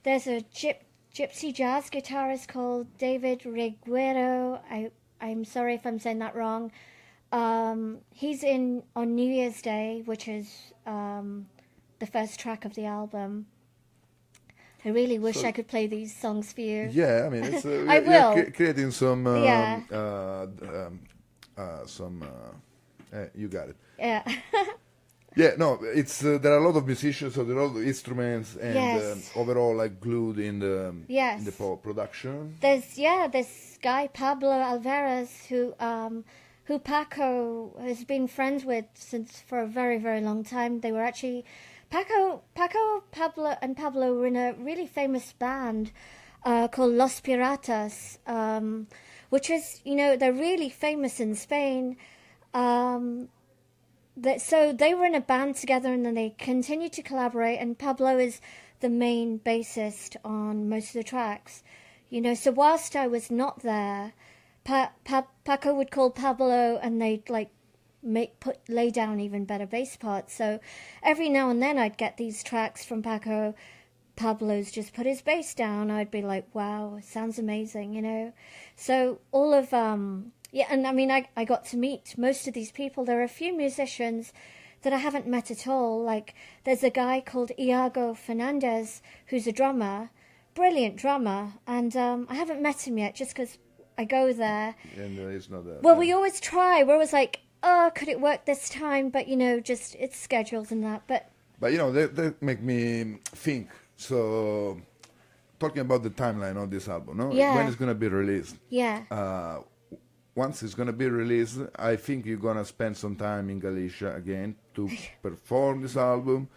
There's a gypsy jazz guitarist called David Reguero. I'm sorry if I'm saying that wrong. He's in on New Year's Day, which is the first track of the album. I really wish I could play these songs for you. Yeah, I mean, it's, I will. Creating some... you got it. Yeah. Yeah, no, it's there are a lot of musicians, so there are a lot of instruments, and Yes. overall like glued in the Yes. production. There's this guy Pablo Alvarez who Paco has been friends with for a very, very long time. They were actually Paco, Pablo were in a really famous band called Los Piratas, which is, you know, they're really famous in Spain. So they were in a band together, and then they continued to collaborate, and Pablo is the main bassist on most of the tracks. You know, so whilst I was not there, Paco would call Pablo, and they'd like lay down even better bass parts. So every now and then I'd get these tracks from Paco. Pablo's just put his bass down. I'd be like, wow, it sounds amazing, you know. So all of yeah, and I mean, I got to meet most of these people. There are a few musicians that I haven't met at all. Like, there's a guy called Iago Fernandez, who's a drummer, brilliant drummer, and I haven't met him yet, just because I go there. And it's not that. Well, we always try. We're always like, oh, could it work this time? But, you know, just it's schedules and that. But you know, they make me think. So, talking about the timeline of this album, no? Yeah. When it's going to be released. yeah. Once it's going to be released, I think you're going to spend some time in Galicia again to perform this album,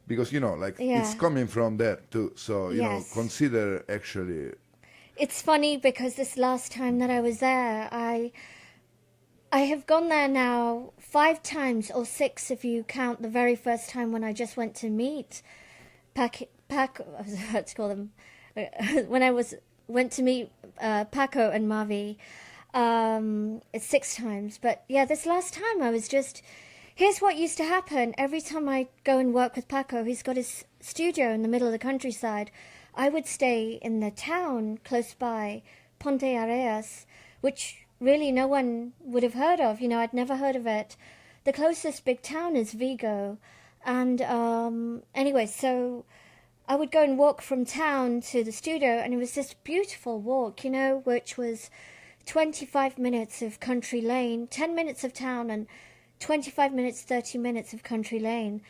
because, you know, like, it's coming from there too. So, you know, consider actually... It's funny because this last time that I was there, I have gone there now 5 times, or 6 if you count the very first time when I just went to meet I was about to call them, when I went to meet Paco and Mavi. It's 6 times, but yeah, this last time I was just... Here's what used to happen. Every time I go and work with Paco, he's got his studio in the middle of the countryside. I would stay in the town close by, Ponte Areas, which really no one would have heard of. I'd never heard of it. The closest big town is Vigo. And anyway, so I would go and walk from town to the studio, and it was this beautiful walk, which was 25 minutes of country lane, 10 minutes of town, and 25 minutes, 30 minutes of country lane.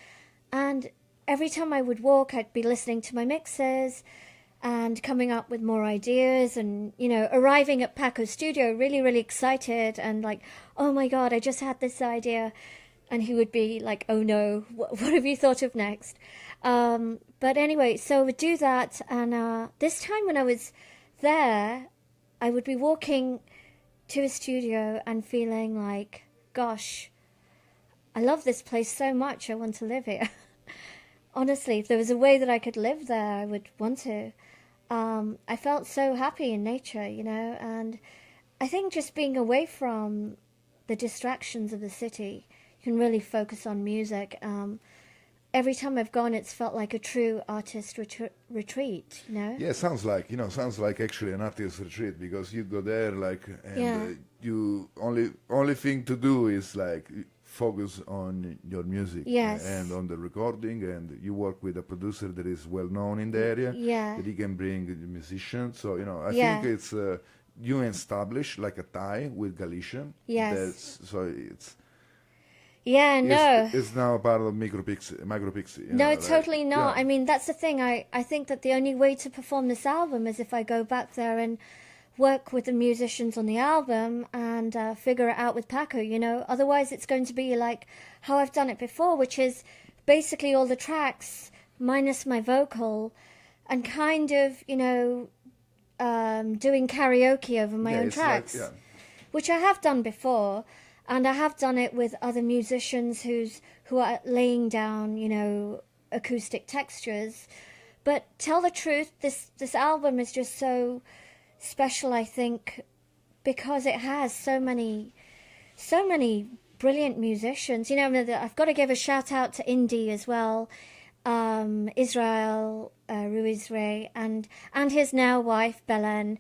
And every time I would walk, I'd be listening to my mixes and coming up with more ideas and, arriving at Paco's studio really, really excited and like, oh my God, I just had this idea. And he would be like, oh no, what have you thought of next? But anyway, so I would do that. And this time when I was there, I would be walking to a studio and feeling like, gosh, I love this place so much. I want to live here. Honestly, if there was a way that I could live there, I would want to. I felt so happy in nature, and I think just being away from the distractions of the city, you can really focus on music. Every time I've gone, it's felt like a true artist retreat, Yeah, sounds like actually an artist retreat, because you go there and you only thing to do is like focus on your music and on the recording, and you work with a producer that is well known in the area, that he can bring the musicians. So I think it's you establish like a tie with Galicia. It's now part of Micropixie. No, totally not. I mean, that's the thing. I think that the only way to perform this album is if I go back there and work with the musicians on the album and figure it out with Paco, Otherwise, it's going to be like how I've done it before, which is basically all the tracks minus my vocal and kind of, doing karaoke over my own tracks, which I have done before. And I have done it with other musicians who are laying down, acoustic textures. But tell the truth, this album is just so special, I think, because it has so many brilliant musicians. I've got to give a shout out to Indy as well, Israel Ruiz-Rey, and his now wife Belen.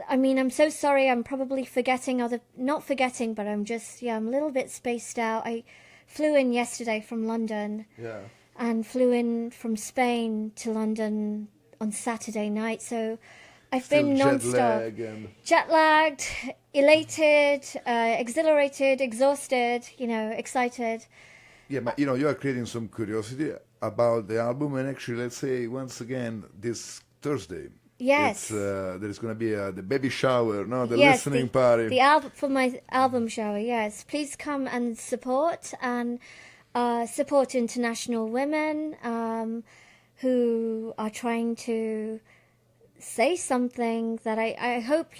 I mean, I'm so sorry. I'm probably forgetting not forgetting, but I'm just I'm a little bit spaced out. I flew in yesterday from London, and flew in from Spain to London on Saturday night. So I've been non-stop, jet-lagged, elated, exhilarated, exhausted, excited. Yeah, but you are creating some curiosity about the album, and actually, let's say once again this Thursday. Yes, there's going to be the baby shower, listening party. For my album shower. Yes, please come and support support international women who are trying to say something that I hope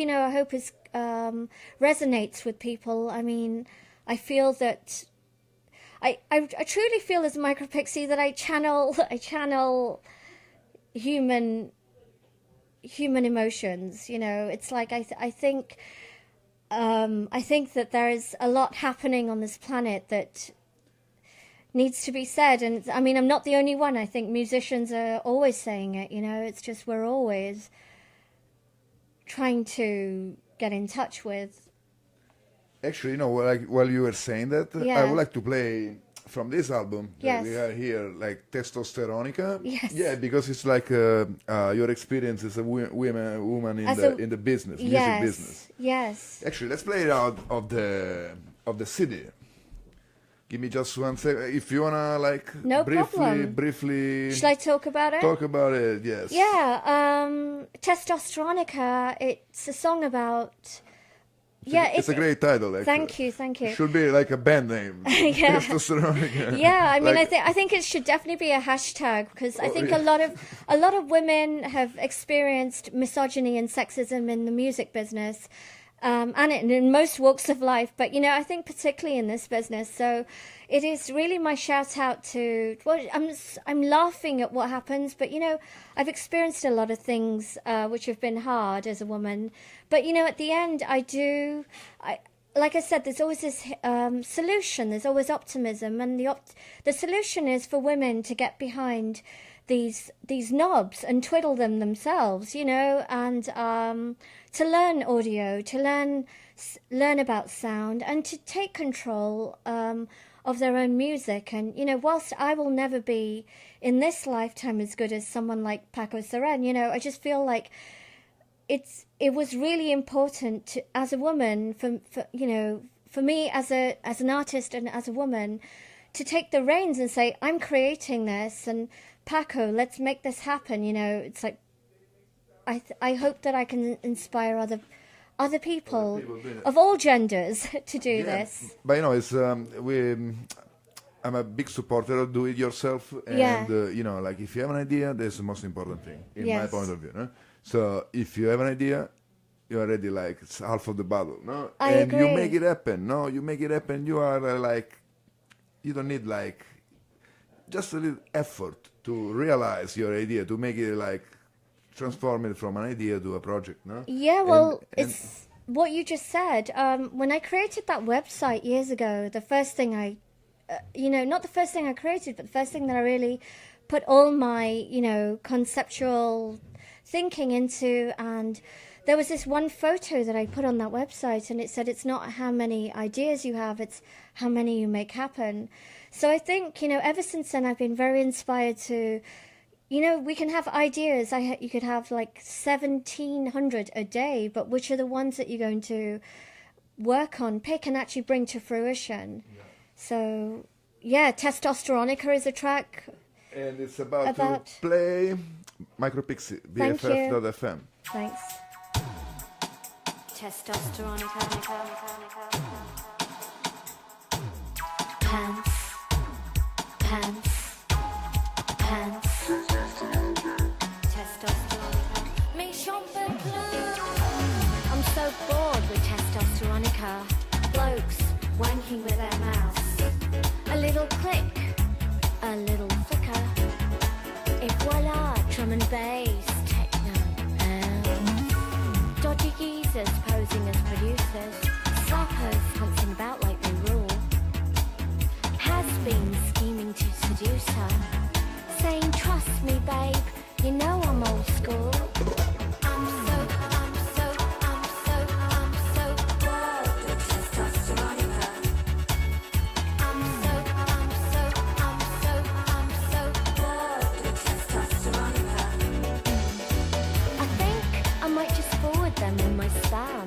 is resonates with people. I mean, I feel that I truly feel as Micropixie that I channel human emotions. It's like I think that there is a lot happening on this planet that needs to be said, and I mean, I'm not the only one. I think musicians are always saying it. It's just we're always trying to get in touch with. Actually, while you were saying that, I would like to play from this album that we are here, like Testosteronica. Yes. Yeah, because it's like your experience as a woman in the business, music business. Yes. Actually, let's play it out of the CD. Give me just 1 second. If you wanna briefly. Should I talk about it? Talk about it. Yes. Yeah. Testosteronica. It's a song about. It's a great title. Actually. Thank you. It should be like a band name. Yeah. Testosteronica. Yeah, I mean, I think it should definitely be a hashtag, because I think a lot of women have experienced misogyny and sexism in the music business, and in most walks of life. But I think particularly in this business. So it is really my shout out to. Well, I'm laughing at what happens, but I've experienced a lot of things which have been hard as a woman. But at the end, like I said, there's always this solution. There's always optimism, and the solution is for women to get behind these knobs and twiddle them themselves, you know, and to learn audio, to learn about sound, and to take control of their own music. And, you know, whilst I will never be in this lifetime as good as someone like Paco Seren, you know, I just feel like it was really important to, as a woman, for you know, for me as an artist and as a woman, to take the reins and say, I'm creating this, and Paco, let's make this happen. You know, it's like I hope that I can inspire other people of all genders to do this. But you know, it's I'm a big supporter of do it yourself, and you know, like if you have an idea, that's the most important thing in my point of view. No? So if you have an idea, you're already like it's half of the battle, no? I and agree. you make it happen. No, you make it happen. You are like, you don't need like just a little effort to realize your idea, to make it like transform it from an idea to a project, no? Yeah, well, it's what you just said. When I created that website years ago, the first thing not the first thing I created, but the first thing that I really put all my, you know, conceptual thinking into, and there was this one photo that I put on that website, and it said it's not how many ideas you have, it's how many you make happen. So I think, you know, ever since then I've been very inspired to, you know, we can have ideas. You could have like 1,700 a day, but which are the ones that you're going to work on, pick, and actually bring to fruition? Yeah. So, yeah, Testosteronica is a track. And it's about to play Micropixie, BFF.fm. Thanks. Testosteronica. Pants. I'm so bored with Testosteronica. Blokes wanking with their mouths. A little click, a little flicker. Et voila, drum and bass, techno. Dodgy geezers posing as producers. Slappers prancing about like they rule. Has been scheming to seduce her. Saying, trust me, babe, you know I'm old school. I'm so bored with Testosteronica. I'm so bored with Testosteronica. I think I might just forward them in my spam.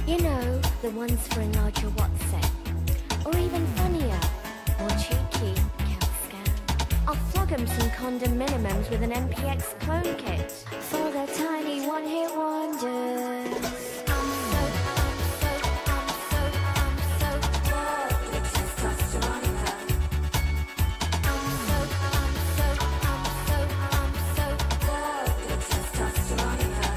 You know, the ones for enlarge your WhatsApp. Or even funnier, or cheeky. I'll flog them some condom minimums with an MPX clone kit for their tiny one-hit wonders. I'm so bored with Testosteronica. I'm so bored with Testosteronica.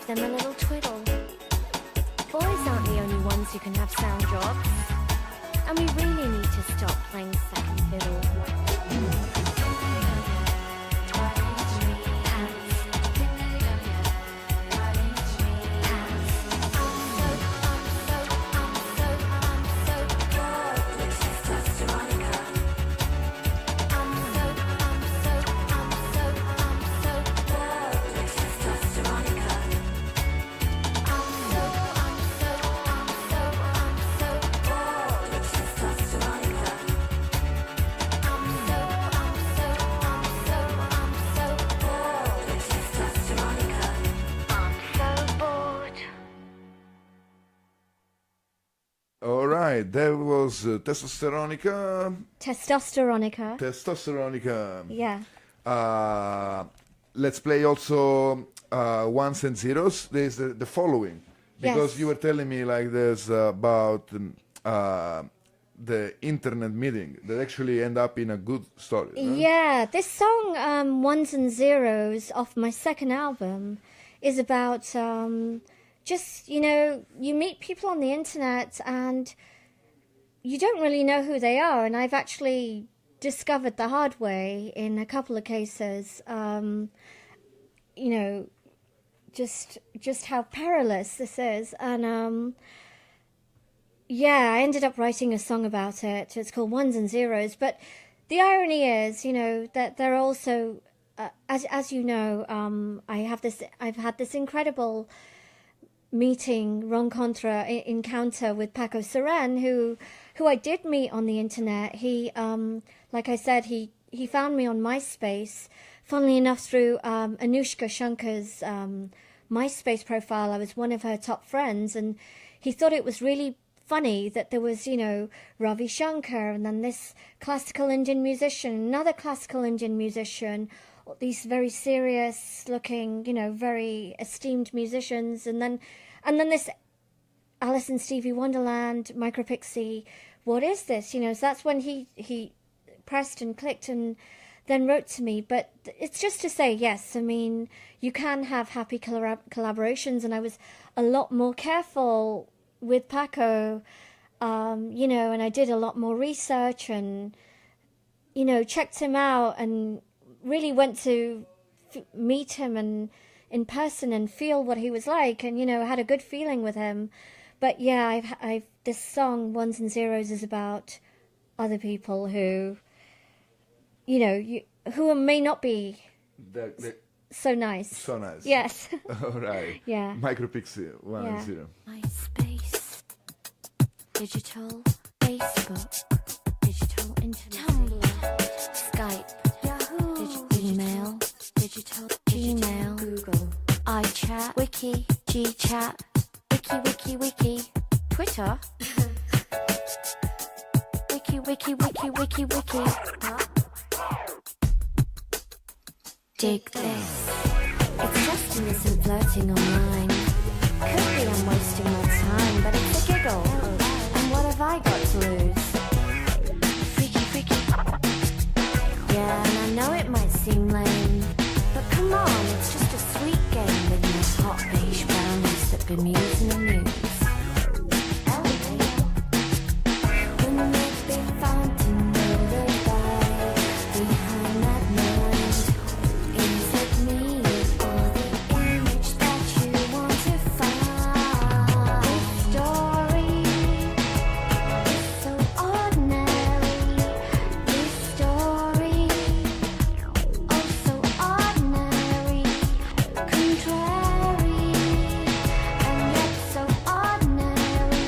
Them a little twiddle. Boys aren't the only ones who can have sound jobs, and we really need to stop playing second fiddle. right, that was Testosteronica. Yeah. Let's play also ones and zeros. There's the following. Because Yes. you were telling me like there's about the internet meeting that actually end up in a good story. No? Yeah, this song, Ones and Zeros, off my second album, is about just, you meet people on the internet and you don't really know who they are. And I've actually discovered the hard way in a couple of cases, just how perilous this is. And I ended up writing a song about it. It's called Ones and Zeros. But the irony is, that they're also, as you know, I've had this incredible encounter with Paco Seren, who I did meet on the internet. He, like I said, he found me on MySpace, funnily enough through Anushka Shankar's MySpace profile. I was one of her top friends, and he thought it was really funny that there was, Ravi Shankar, and then this classical Indian musician, another classical Indian musician, these very serious looking, very esteemed musicians, and then this Alice and Stevie Wonderland, Micropixie. What is this? So that's when he pressed and clicked and then wrote to me. But it's just to say, yes, I mean, you can have happy collaborations, and I was a lot more careful with Paco, and I did a lot more research and, checked him out and really went to meet him and in person and feel what he was like, and, had a good feeling with him. But yeah, I've this song, Ones and Zeros, is about other people who, who may not be so nice. So nice. Yes. All right. Yeah. Micropixie, 1 and 0. MySpace, digital, Facebook, digital internet, Tumblr, Skype, Yahoo, email, digital, Gmail, Google, iChat, Wiki, GChat, Wiki, Twitter, Wiki. Dig this. It's just innocent flirting online. Could be I'm wasting my time, but it's a giggle. And what have I got to lose? Freaky. Yeah, and I know it might seem lame, but come on, it's just a sweet game with these hot beige brownies that bemuse and amuse. Wouldn't it be fun to know the guy behind that mind? Is it me or the image that you want to find? This story is so ordinary. This story, oh so ordinary, contrary, and yet so ordinary.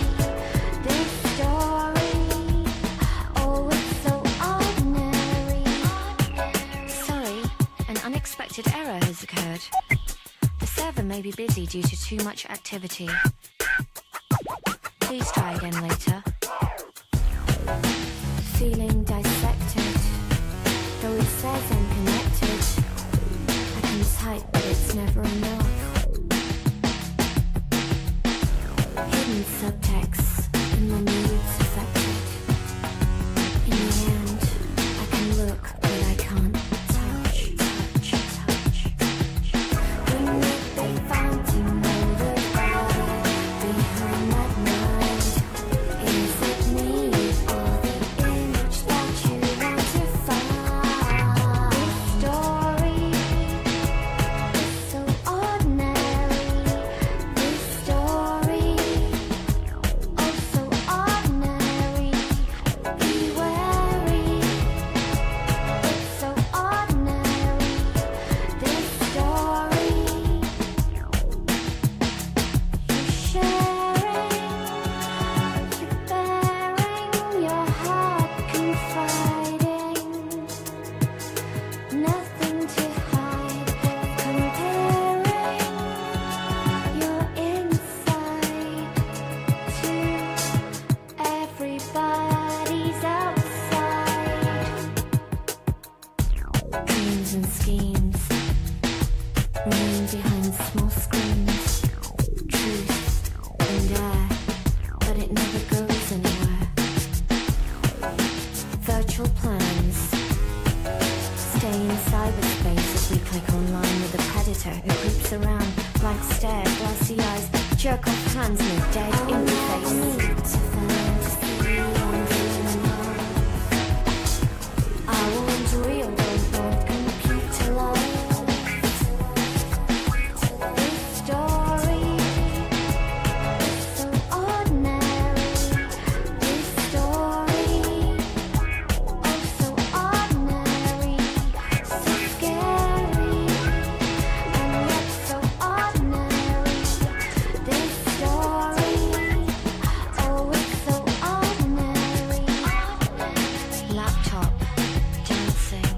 This story, oh it's so ordinary. Sorry, an unexpected error has occurred. The server may be busy due to too much activity. Please try again later. Feeling dissected, though it says I'm connected. I can type, but it's never enough. Hidden subtext and my moods affected. In the end, I can look, but I can't touch. Wouldn't it be fun to know the guy behind that mind? Is it me or the image that you want to find? This story is so ordinary. This story, schemes remain behind small screens. Truth and air, but it never goes anywhere. Virtual plans stay in cyberspace as we click online with a predator who creeps around, blank stare, glassy eyes, jerk off hands in a dead interface. I want real, don't want computer life. This story is so ordinary. This story, oh so ordinary, so scary, and yet so ordinary. This story, oh it's so ordinary. Laptop, dancing,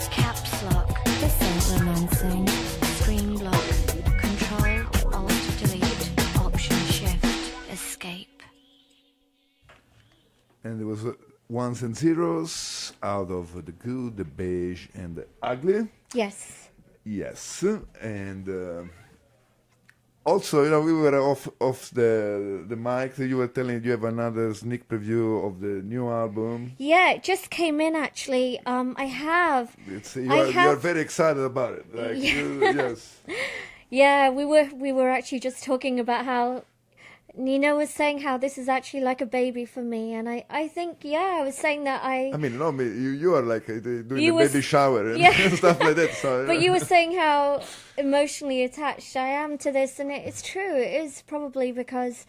caps lock, this ain't romancing. Screen lock, control, alt, delete, option, shift, escape. And there was ones and zeros out of the good, the beige, and the ugly. Yes. Yes, and also, you know, we were off the mic. So you were telling you have another sneak preview of the new album. Yeah, it just came in actually. I have. You're very excited about it. Like, yes. Yeah, we were actually just talking about how Nina was saying how this is actually like a baby for me, and I think, yeah, I was saying that I mean, no, you are like doing the You was- baby shower and Yeah. stuff like that. So, But you were saying how emotionally attached I am to this, and it's true. It is probably because,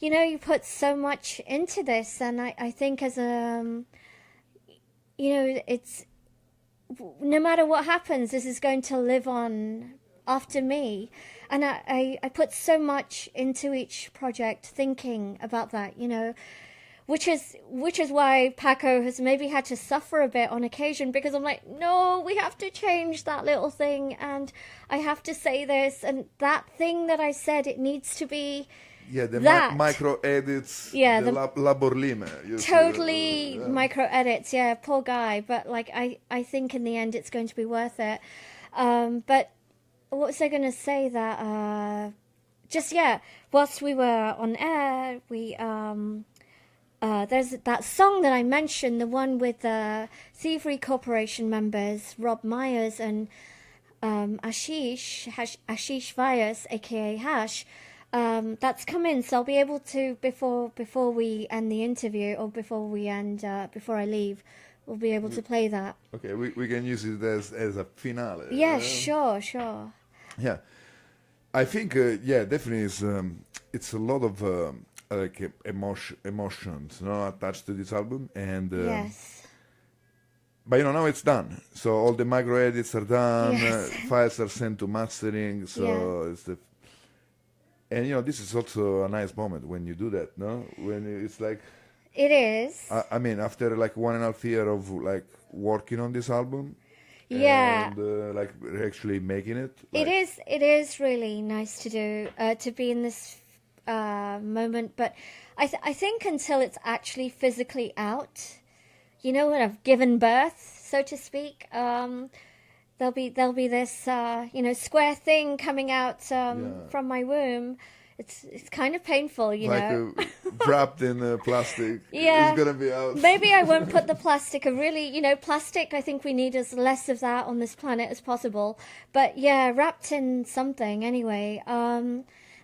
you know, you put so much into this, and I think as a, you know, it's, no matter what happens, this is going to live on after me. And I put so much into each project thinking about that, you know, which is why Paco has maybe had to suffer a bit on occasion, because I'm like, no, we have to change that little thing, and I have to say this, and that thing that I said, it needs to be the that. micro edits. Yeah, the the- labor lime. totally micro edits. Yeah, poor guy, but like I think in the end it's going to be worth it. But what was I going to say? That whilst we were on air, we there's that song that I mentioned, the one with the Thievery Corporation members, Rob Myers and Ashish Vyas, aka Hash. That's come in, so I'll be able to before we end the interview, or before I leave, we'll be able to play that. Okay, we can use it as a finale. Yeah, sure. Yeah, I think definitely it's a lot of like emotions, attached to this album, and Yes. But now it's done. So all the micro edits are done. Yes. Files are sent to mastering. So Yeah. it's and this is also a nice moment when you do that. No, when it's like. It is. I mean, after like 1.5 years of like working on this album. Yeah. And like actually making it. Like, It is really nice to do, to be in this moment, but I think until it's actually physically out, when I've given birth, so to speak, there'll be this square thing coming out from my womb. It's kind of painful, wrapped in plastic. Yeah. It's gonna be out. Maybe I won't put the plastic. Plastic, I think we need as less of that on this planet as possible. But yeah, wrapped in something anyway.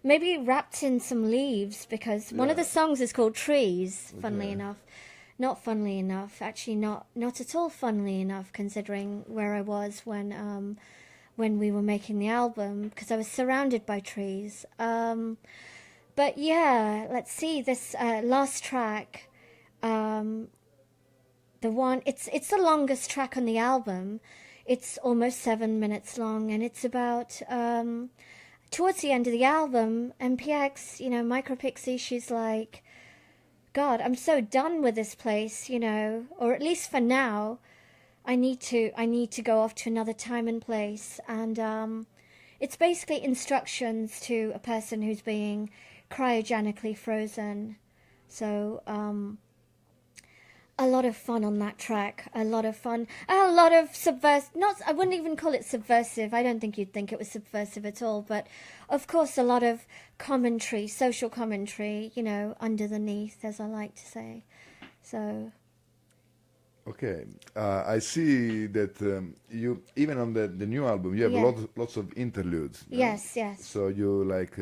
Maybe wrapped in some leaves, because one of the songs is called Trees, funnily enough. Not funnily enough, actually not at all funnily enough, considering where I was when we were making the album, because I was surrounded by trees. But yeah, let's see, this last track, the one, it's the longest track on the album. It's almost 7 minutes long, and it's about, towards the end of the album, MPX, Micropixie, she's like, God, I'm so done with this place, or at least for now. I need to go off to another time and place, and it's basically instructions to a person who's being cryogenically frozen. So a lot of fun on that track. A lot of fun. A lot of subversive. Not, I wouldn't even call it subversive. I don't think you'd think it was subversive at all. But of course, a lot of commentary, social commentary. You know, underneath, as I like to say. So. Okay, I see that you even on the new album you have lots of interludes. Yes, yes. So you like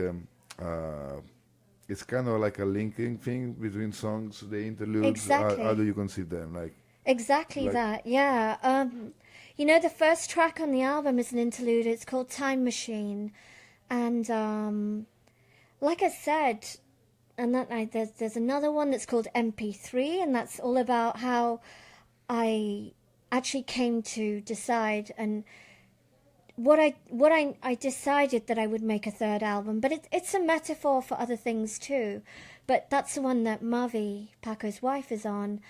it's kind of like a linking thing between songs, the interludes. Exactly. How do you consider them? Exactly that. Yeah. You know, the first track on the album is an interlude. It's called Time Machine, and like I said, and that there's another one that's called MP3, and that's all about how I actually came to decide and what I decided that I would make a third album, but it's a metaphor for other things too. But that's the one that Mavi, Paco's wife, is on.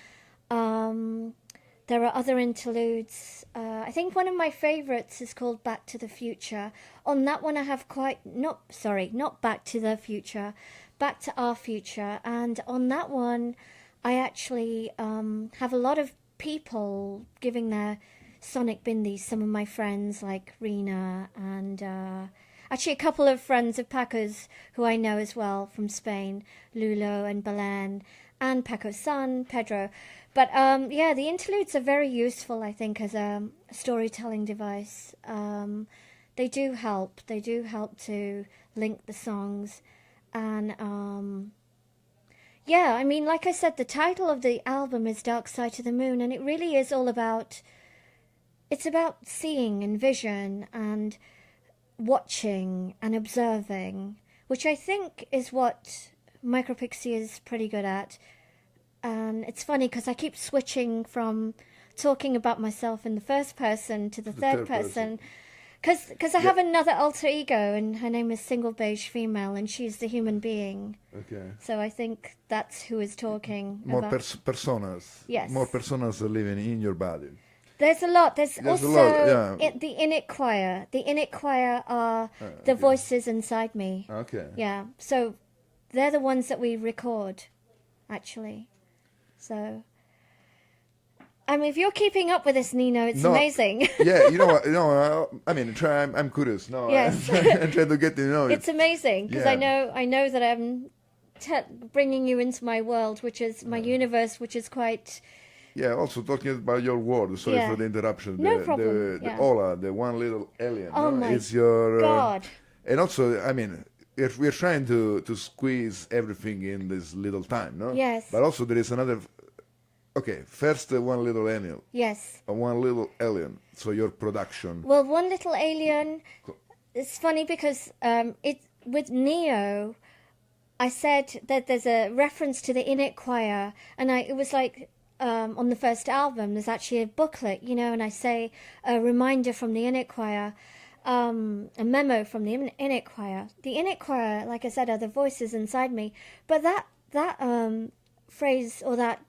There are other interludes. I think one of my favorites is called Back to the Future. On that one I have not Back to the Future, Back to Our Future. And on that one I actually have a lot of people giving their sonic bindies. Some of my friends like Rena and actually a couple of friends of Paco's who I know as well from Spain, Lulo and Belen, and Paco's son, Pedro. But yeah, the interludes are very useful, I think, as a storytelling device. They do help. They do help to link the songs. And yeah, I mean, like I said, the title of the album is Dark Side to the Moon, and it really is all about, it's about seeing and vision and watching and observing, which I think is what Micropixie is pretty good at. And it's funny because I keep switching from talking about myself in the first person to the third person. Because I have another alter ego, and her name is Single Beige Female, and she's the human being. Okay. So I think that's who is talking. More personas. Yes. More personas are living in your body. There's a lot. There's also a lot, yeah. The Init Choir. The Init Choir are the voices inside me. Okay. Yeah. So they're the ones that we record, actually. So, I mean, if you're keeping up with this, Nino, it's amazing. Yeah, you know what? I mean, I'm curious. Yes. I'm trying to get to know it. It's amazing because I know that I'm bringing you into my world, which is my universe, which is quite. Yeah, also talking about your world. Sorry for the interruption. No problem. The Ola, the one little alien. Oh my it's your, God. And also, I mean, if we're trying to squeeze everything in this little time, no? Yes. But also there is another. Okay, first one little alien. Yes. One little alien. So your production. Well, one little alien. It's funny because with Neo, I said that there's a reference to the Init Choir, and it was like on the first album. There's actually a booklet, and I say a reminder from the Init Choir. A memo from the Init Choir. The Init Choir, like I said, are the voices inside me. But that phrase or that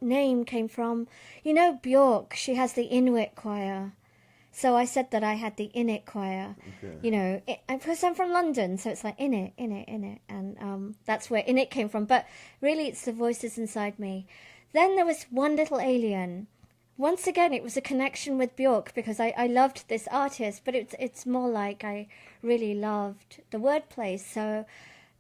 name came from, Björk. She has the Inuit Choir. So I said that I had the Init Choir. Okay. Because I'm from London, so it's like Init, and that's where Init came from. But really, it's the voices inside me. Then there was one little alien. Once again, it was a connection with Björk because I loved this artist, but it's more like I really loved the wordplay. So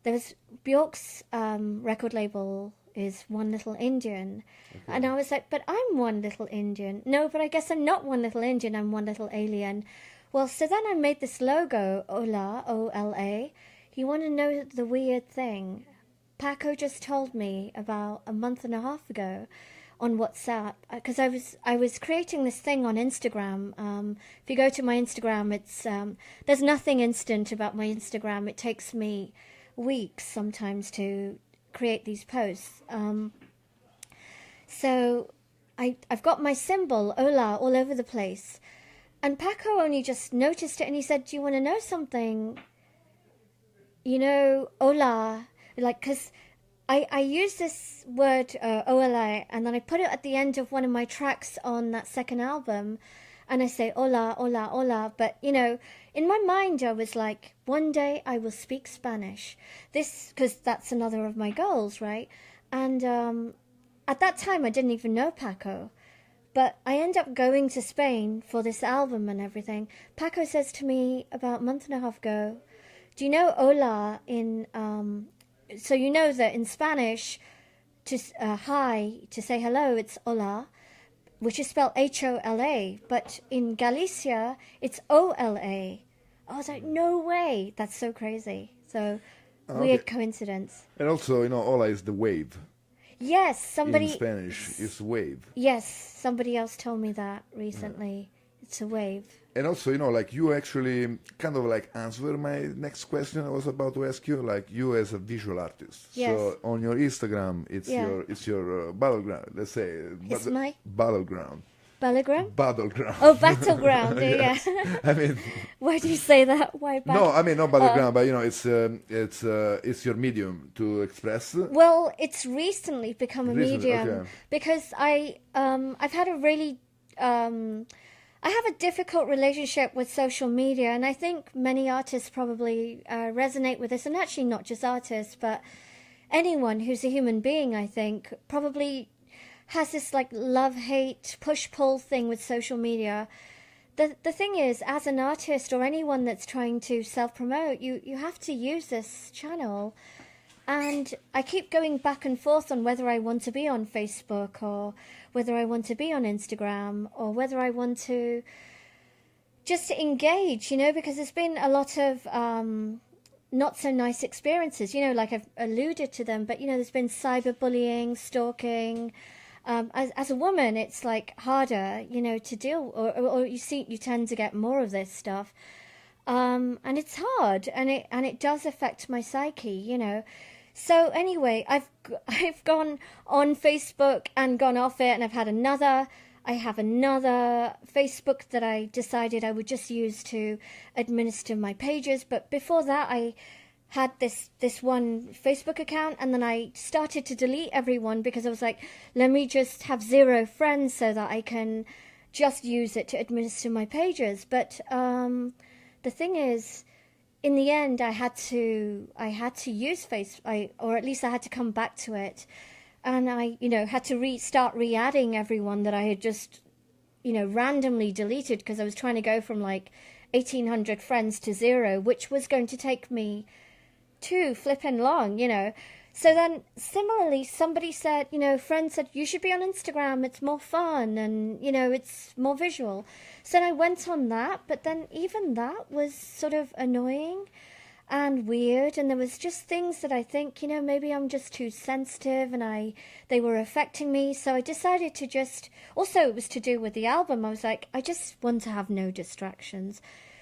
there was Björk's record label is One Little Indian. Okay. And I was like, but I'm one little Indian. No, but I guess I'm not one little Indian, I'm one little alien. Well, so then I made this logo, Ola, O-L-A. You want to know the weird thing? Paco just told me about a month and a half ago on WhatsApp, because I was creating this thing on Instagram. If you go to my Instagram, it's there's nothing instant about my Instagram. It takes me weeks sometimes to create these posts. So I've got my symbol, Ola, all over the place. And Paco only just noticed it and he said, do you want to know something? Ola, because I use this word, Ola, and then I put it at the end of one of my tracks on that second album. And I say, Ola, Ola, Ola. But, in my mind, I was like, one day I will speak Spanish. Because that's another of my goals, right? And at that time I didn't even know Paco. But I end up going to Spain for this album and everything. Paco says to me about a month and a half ago, do you know hola in... so you know that in Spanish, to hi, to say hello, it's hola, which is spelled H-O-L-A. But in Galicia, it's O-L-A. I was like, no way. That's so crazy. So, weird coincidence. And also, hola is the wave. Yes, somebody... In Spanish, it's wave. Yes, somebody else told me that recently. Yeah. It's a wave. And also, you actually kind of like answer my next question I was about to ask you, like you as a visual artist. Yes. So on your Instagram, it's your battleground, let's say. It's my... Battleground. Battleground? Battleground. Oh, battleground. Yeah. I mean... Why do you say that? Why No, I mean, not battleground, but, it's your medium to express. Well, it's recently become a medium because I've had a really... I have a difficult relationship with social media, and I think many artists probably resonate with this, and actually not just artists, but anyone who's a human being, I think, probably has this like love-hate, push-pull thing with social media. The thing is, as an artist or anyone that's trying to self-promote, you have to use this channel. And I keep going back and forth on whether I want to be on Facebook or whether I want to be on Instagram or whether I want to just engage, because there's been a lot of not so nice experiences, like I've alluded to them, but, there's been cyberbullying, stalking. As a woman, it's like harder, to deal, or you tend to get more of this stuff. And it's hard, and it does affect my psyche, So anyway, I've gone on Facebook and gone off it, and I have another Facebook that I decided I would just use to administer my pages. But before that, I had this one Facebook account, and then I started to delete everyone because I was like, let me just have 0 friends so that I can just use it to administer my pages. But the thing is, in the end, I had to use Facebook, or at least I had to come back to it, and I, had to start re-adding everyone that I had just, randomly deleted because I was trying to go from like 1,800 friends to 0, which was going to take me too flippin' long, So then, similarly, somebody said, friend said, you should be on Instagram, it's more fun, and, it's more visual. So I went on that, but then even that was sort of annoying and weird, and there was just things that I think, maybe I'm just too sensitive, and they were affecting me, so I decided to just, also it was to do with the album, I was like, I just want to have no distractions.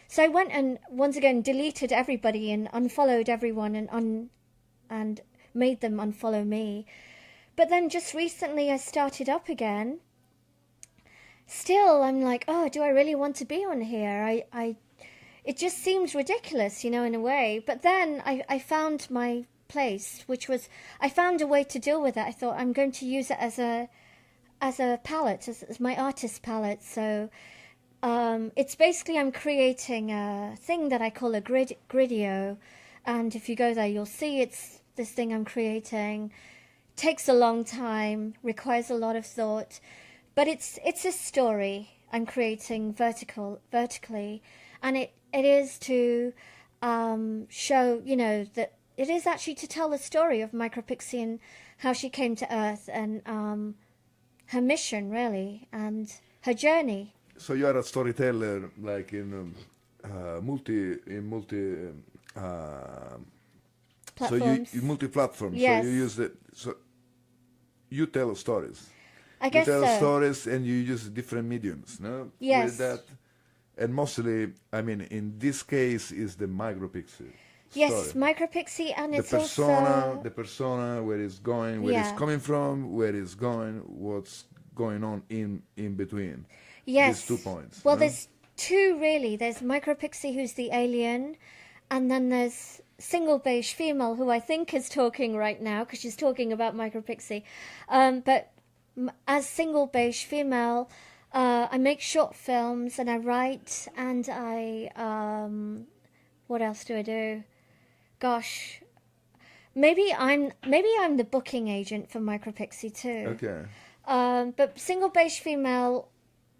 So I went and, once again, deleted everybody and unfollowed everyone and made them unfollow me. But then just recently I started up again. Still, I'm like, oh, do I really want to be on here? It just seems ridiculous, in a way. But then I found my place, which was, I found a way to deal with it. I thought I'm going to use it as a palette, as my artist palette. So it's basically, I'm creating a thing that I call a gridio. And if you go there, you'll see it's this thing I'm creating. Takes a long time, requires a lot of thought, but it's a story I'm creating vertically, and it is to show, that it is actually to tell the story of Micropixie and how she came to Earth, and her mission really, and her journey. So you are a storyteller, like in multi platforms. So you multi-platform. Yes. So you use it. So you tell stories. I guess so. You tell stories, and you use different mediums, no? Yes. With that, and mostly, I mean, in this case, is the Micropixie. Yes, story. Micropixie, and it's the also the persona, where it's going, where it's coming from, where it's going, what's going on in between. Yes. These 2 points. Well, no? there's 2 really. There's Micropixie, who's the alien, and then there's single beige female, who I think is talking right now because she's talking about Micropixie. But as single beige female, I make short films and I write, and I what else do I do? Gosh, maybe I'm the booking agent for Micropixie too. Okay. But Single Beige Female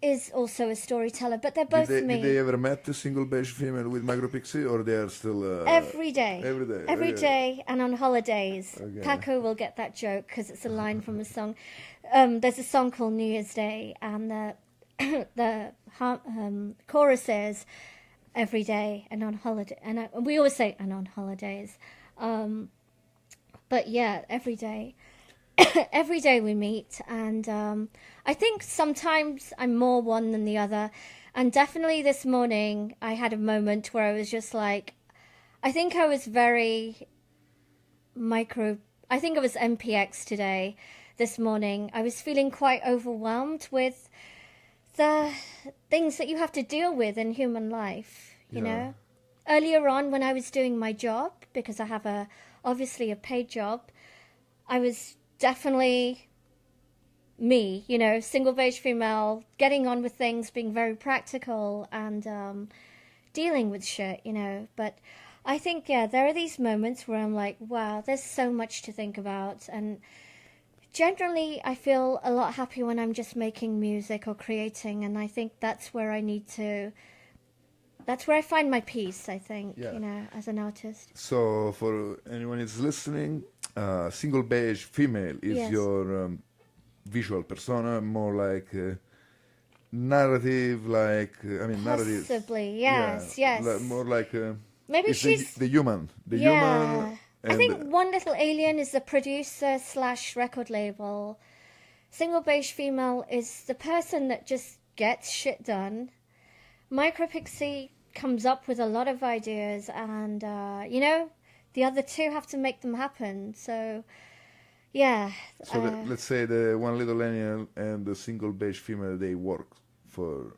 is also a storyteller, but they're both me. Did they ever met the Single Beige Female with Micropixie, or they are still... Every day. Every okay. day, and on holidays. Okay. Paco will get that joke because it's a line from a song. There's a song called New Year's Day, and the chorus is every day and on holiday. And we always say, and on holidays. But yeah, every day. Every day we meet, and I think sometimes I'm more one than the other, and definitely this morning I had a moment where I was just like, I think I was very I think it was MPX today, this morning. I was feeling quite overwhelmed with the things that you have to deal with in human life, you know. Earlier on when I was doing my job, because I have obviously a paid job, I was definitely me, you know, single beige female, getting on with things, being very practical and dealing with shit, you know. But I think, yeah, there are these moments where I'm like, wow, there's so much to think about. And generally, I feel a lot happier when I'm just making music or creating. And I think that's where that's where I find my peace, I think, you know, as an artist. So for anyone who's listening, single beige female is your visual persona, more like narrative, like, I mean, narrative. Possibly, yes, yes. More like... maybe she's... The human. The human. I think One Little Alien is the producer / record label. Single beige female is the person that just gets shit done. Micropixie comes up with a lot of ideas, and you know, the other two have to make them happen. So yeah. So let's say the One Little Alien and the Single Beige Female, they work for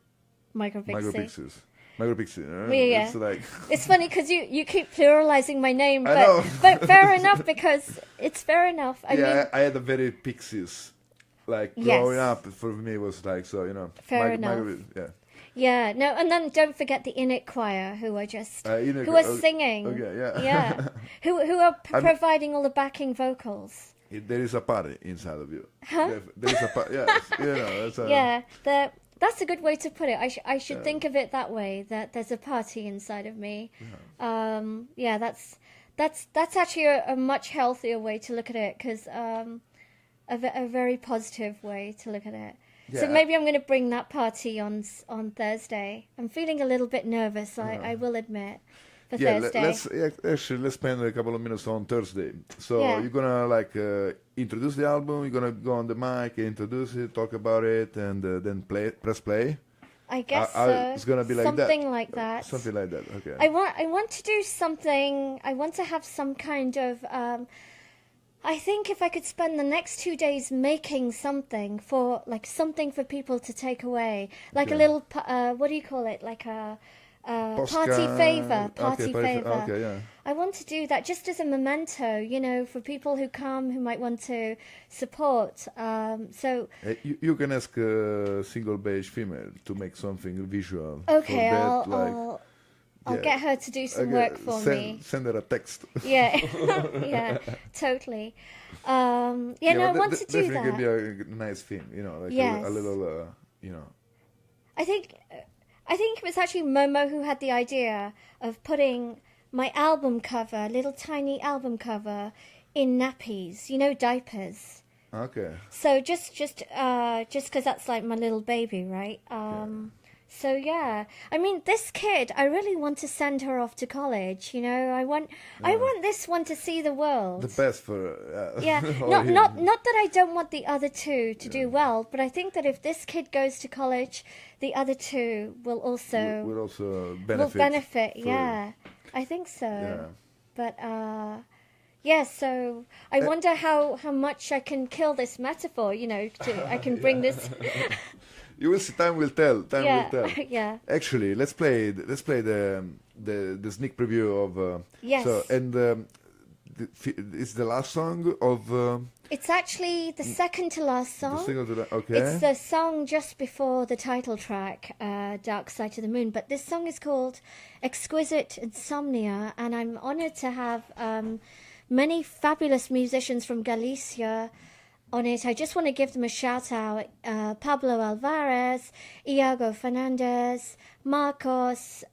Micropixies. Yeah. It's like it's funny because you keep pluralizing my name, but fair enough, because it's fair enough. I mean, I had a very Pixies, like growing up for me was like, so, you know, fair enough. Yeah, no, and then don't forget the Init Choir, who are just who are singing. Okay, yeah. Yeah, who are providing all the backing vocals. There is a party inside of you. Huh? There is a party. Yes, you know. That's yeah, that's a good way to put it. I should think of it that way. That there's a party inside of me. Yeah, that's actually a much healthier way to look at it, because a very positive way to look at it. Yeah. So maybe I'm going to bring that party on Thursday. I'm feeling a little bit nervous, I will admit, for Thursday. Let's spend a couple of minutes on Thursday. So you're going to like introduce the album, you're going to go on the mic, introduce it, talk about it, and then press play. I guess it's going to be like something like that. Something like that, okay. I want to do something, I want to have some kind of... I think if I could spend the next 2 days making something for people to take away, like a little, what do you call it? Like a party favor. Okay, yeah. I want to do that just as a memento, you know, for people who come who might want to support. So you can ask a Single Beige Female to make something visual. Okay, for that, I'll get her to do some work for me. Send her a text. Yeah, yeah, totally. I want to do that. Definitely could be a nice thing, you know, like a little, you know. I think it was actually Momo who had the idea of putting my album cover, little tiny album cover, in nappies, you know, diapers. Okay. So just because that's like my little baby, right? So yeah, I mean, this kid, I really want to send her off to college. You know, I want this one to see the world. The best for not that I don't want the other two to do well, but I think that if this kid goes to college, the other two will also benefit. Yeah, I think so. Yeah. But so I wonder how much I can kill this metaphor. You know, I can bring this. You will see. Time will tell. Time will tell. Yeah. Actually, let's play the sneak preview of. Yes. So it's the last song of. It's actually the second to last song. Okay. It's the song just before the title track, Dark Side to the Moon. But this song is called Exquisite Insomnia, and I'm honoured to have many fabulous musicians from Galicia on it. I just want to give them a shout out. Pablo Alvarez, Iago Fernandez, Marcos.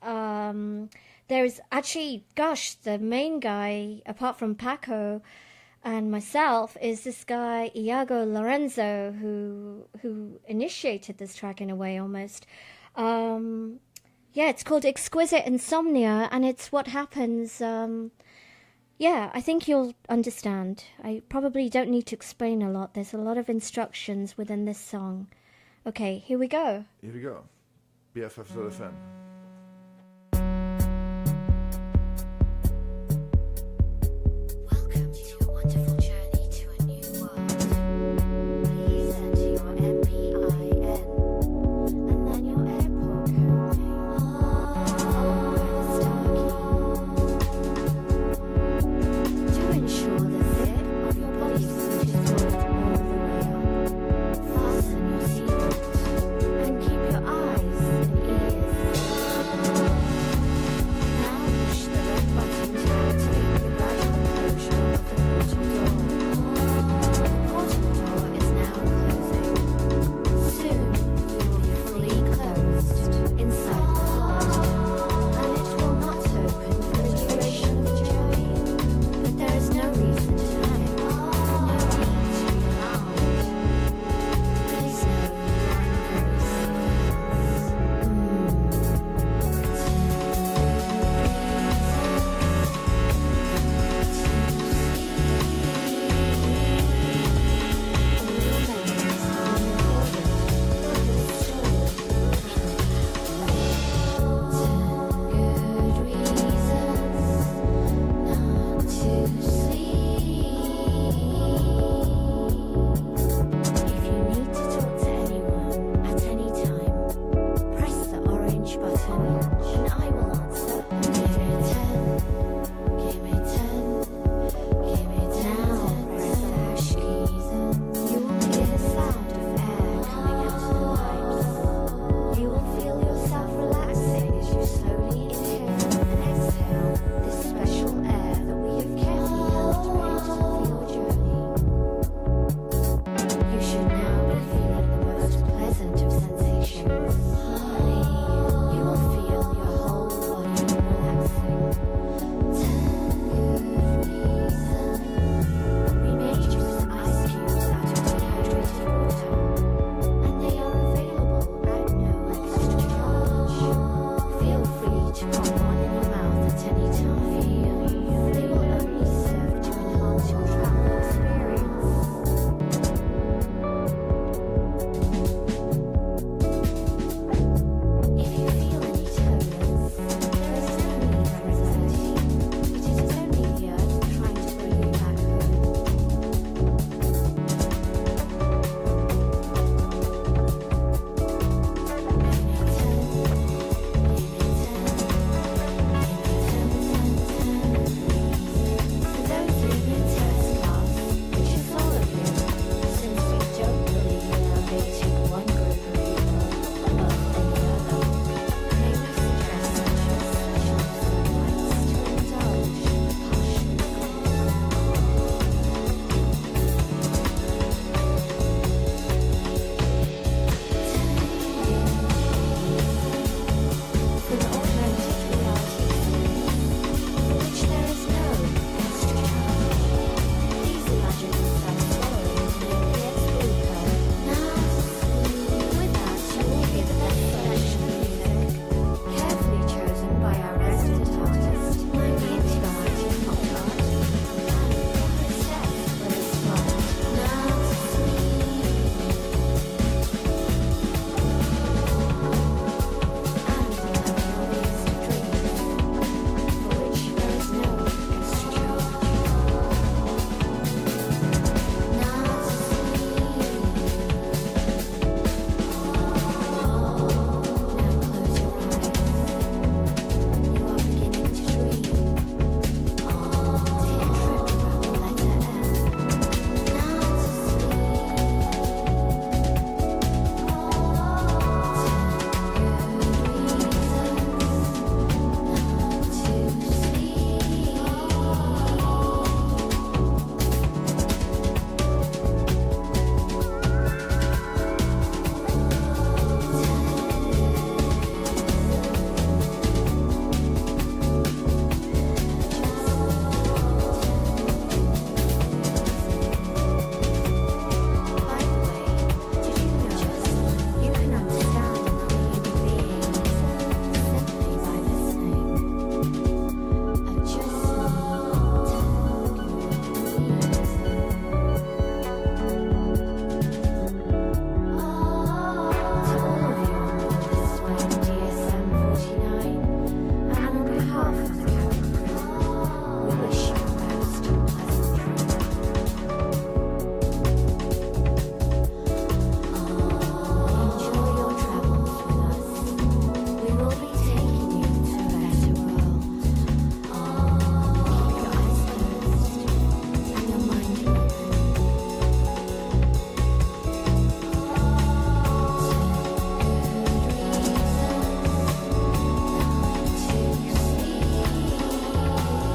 There's actually, gosh, the main guy, apart from Paco and myself, is this guy, Iago Lorenzo, who initiated this track in a way almost. Yeah, it's called Exquisite Insomnia, and it's what happens. Yeah, I think you'll understand. I probably don't need to explain a lot. There's a lot of instructions within this song. Okay, here we go. Here we go. BFF.FM. Welcome to your wonderful journey to a new world. Please enter your MPIN and then your airport code name, followed by the star key. To ensure the zip of your bodysuit is rolled all the way up, fasten your seatbelt and keep your eyes and ears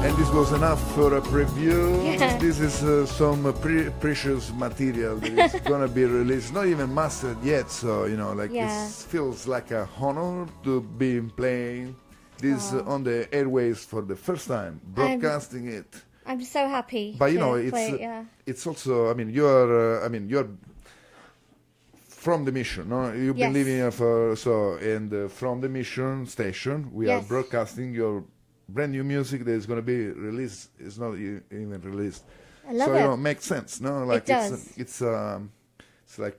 And this was enough for a preview. Yeah. This is some precious material that is gonna be released, not even mastered yet. So like it feels like a honor to be playing this on the airwaves for the first time, broadcasting it. I'm so happy. But it's also. I mean, you're from the mission. No, you've been living here and from the mission station, we are broadcasting your brand new music that is going to be released. It's not even released. I love it. It makes sense. No, like it does. It's like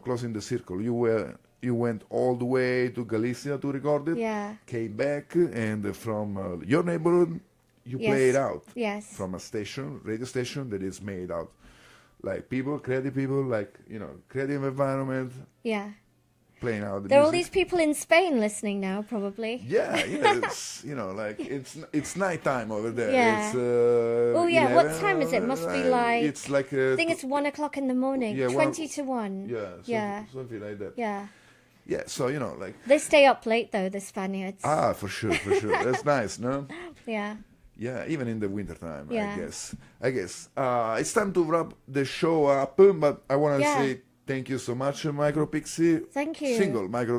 closing the circle. You went all the way to Galicia to record it. Yeah. Came back, and from your neighborhood, you play it out. Yes. From a radio station that is made out like creative people, like creative environment. Yeah. Playing out the there are music. all these people in Spain listening now, probably. Yeah, it's like it's nighttime over there. Yeah. It's, oh yeah, 11, what time is it? Must be like. It's like. I think it's 1 o'clock in the morning. Yeah, 20 to 1. Yeah. Something like that. Yeah. Yeah, so like. They stay up late though, the Spaniards. Ah, for sure. That's nice, no? Yeah. Yeah, even in the wintertime, Yeah. I guess. It's time to wrap the show up, but I want to say thank you so much, Micropixie. Thank you.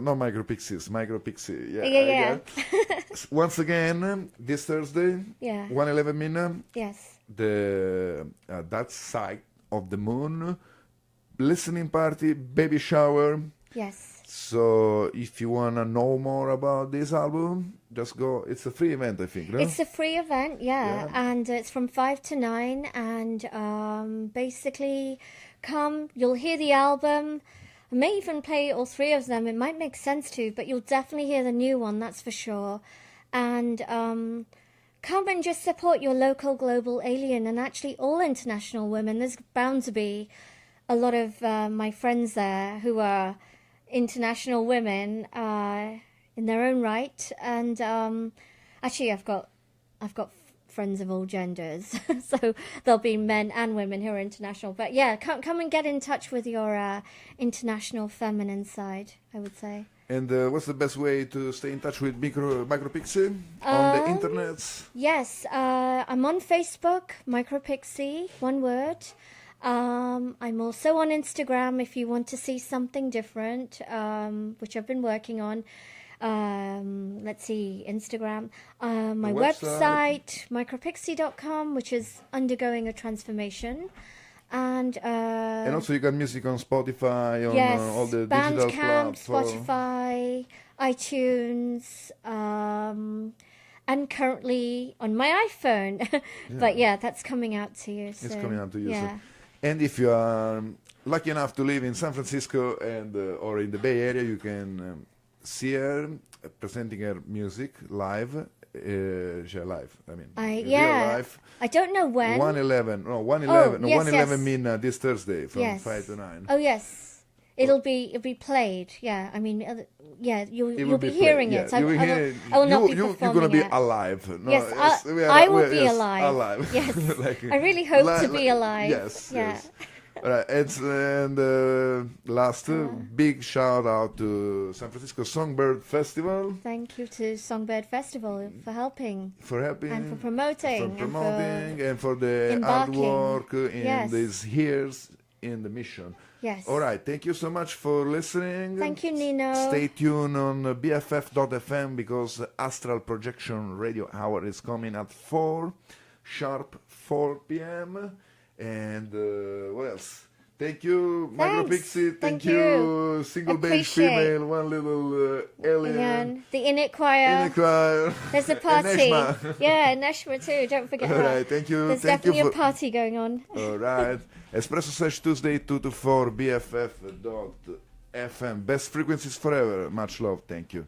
Not Micropixies, Micropixie. Yeah. Once again, this Thursday, 1:11 midnight. Yes. The that side of the moon, listening party, baby shower. Yes. So if you want to know more about this album, just go. It's a free event, I think, no? It's a free event, and it's from 5 to 9, and basically come, you'll hear the album. I may even play all three of them. It might make sense to, but you'll definitely hear the new one, that's for sure. And come and just support your local global alien, and actually all international women. There's bound to be a lot of my friends there who are international women in their own right, and actually I've got friends of all genders, so there'll be men and women who are international. But yeah, come and get in touch with your international feminine side, I would say. And what's the best way to stay in touch with Micropixie on the internet? Yes, I'm on Facebook, Micropixie, one word. I'm also on Instagram if you want to see something different, which I've been working on. Let's see, Instagram. My website, micropixie.com, which is undergoing a transformation. And also you got music on Spotify, on all the digital platforms. Spotify, iTunes, and currently on my iPhone. But that's coming out to you soon. It's coming out to you soon. So. And if you are lucky enough to live in San Francisco and or in the Bay Area, you can see her presenting her music live. Live. I mean, real live. I don't know when. 1:11 midnight this Thursday from 5 to 9. Oh yes, it'll be played. Yeah, I mean, you'll be hearing it. I will not be performing. You're gonna be alive. No, yes, I will be alive. Yes, I really hope to be alive. Yes. Yeah. Yes. All right, and last big shout out to San Francisco Songbird Festival. Thank you to Songbird Festival for helping. And for promoting. And for the artwork in these years in the mission. Yes. All right, thank you so much for listening. Thank you, Nino. Stay tuned on BFF.fm because Astral Projection Radio Hour is coming at 4 p.m. And what else? Thank you, Micropixie. Thank you, single bass female, one little alien. The Init Choir. There's a party. Neshma too. Don't forget that. All right, thank you. There's definitely a party going on. All right. Espresso Sesh Tuesday 2 to 4, BFF.fm. Best frequencies forever. Much love. Thank you.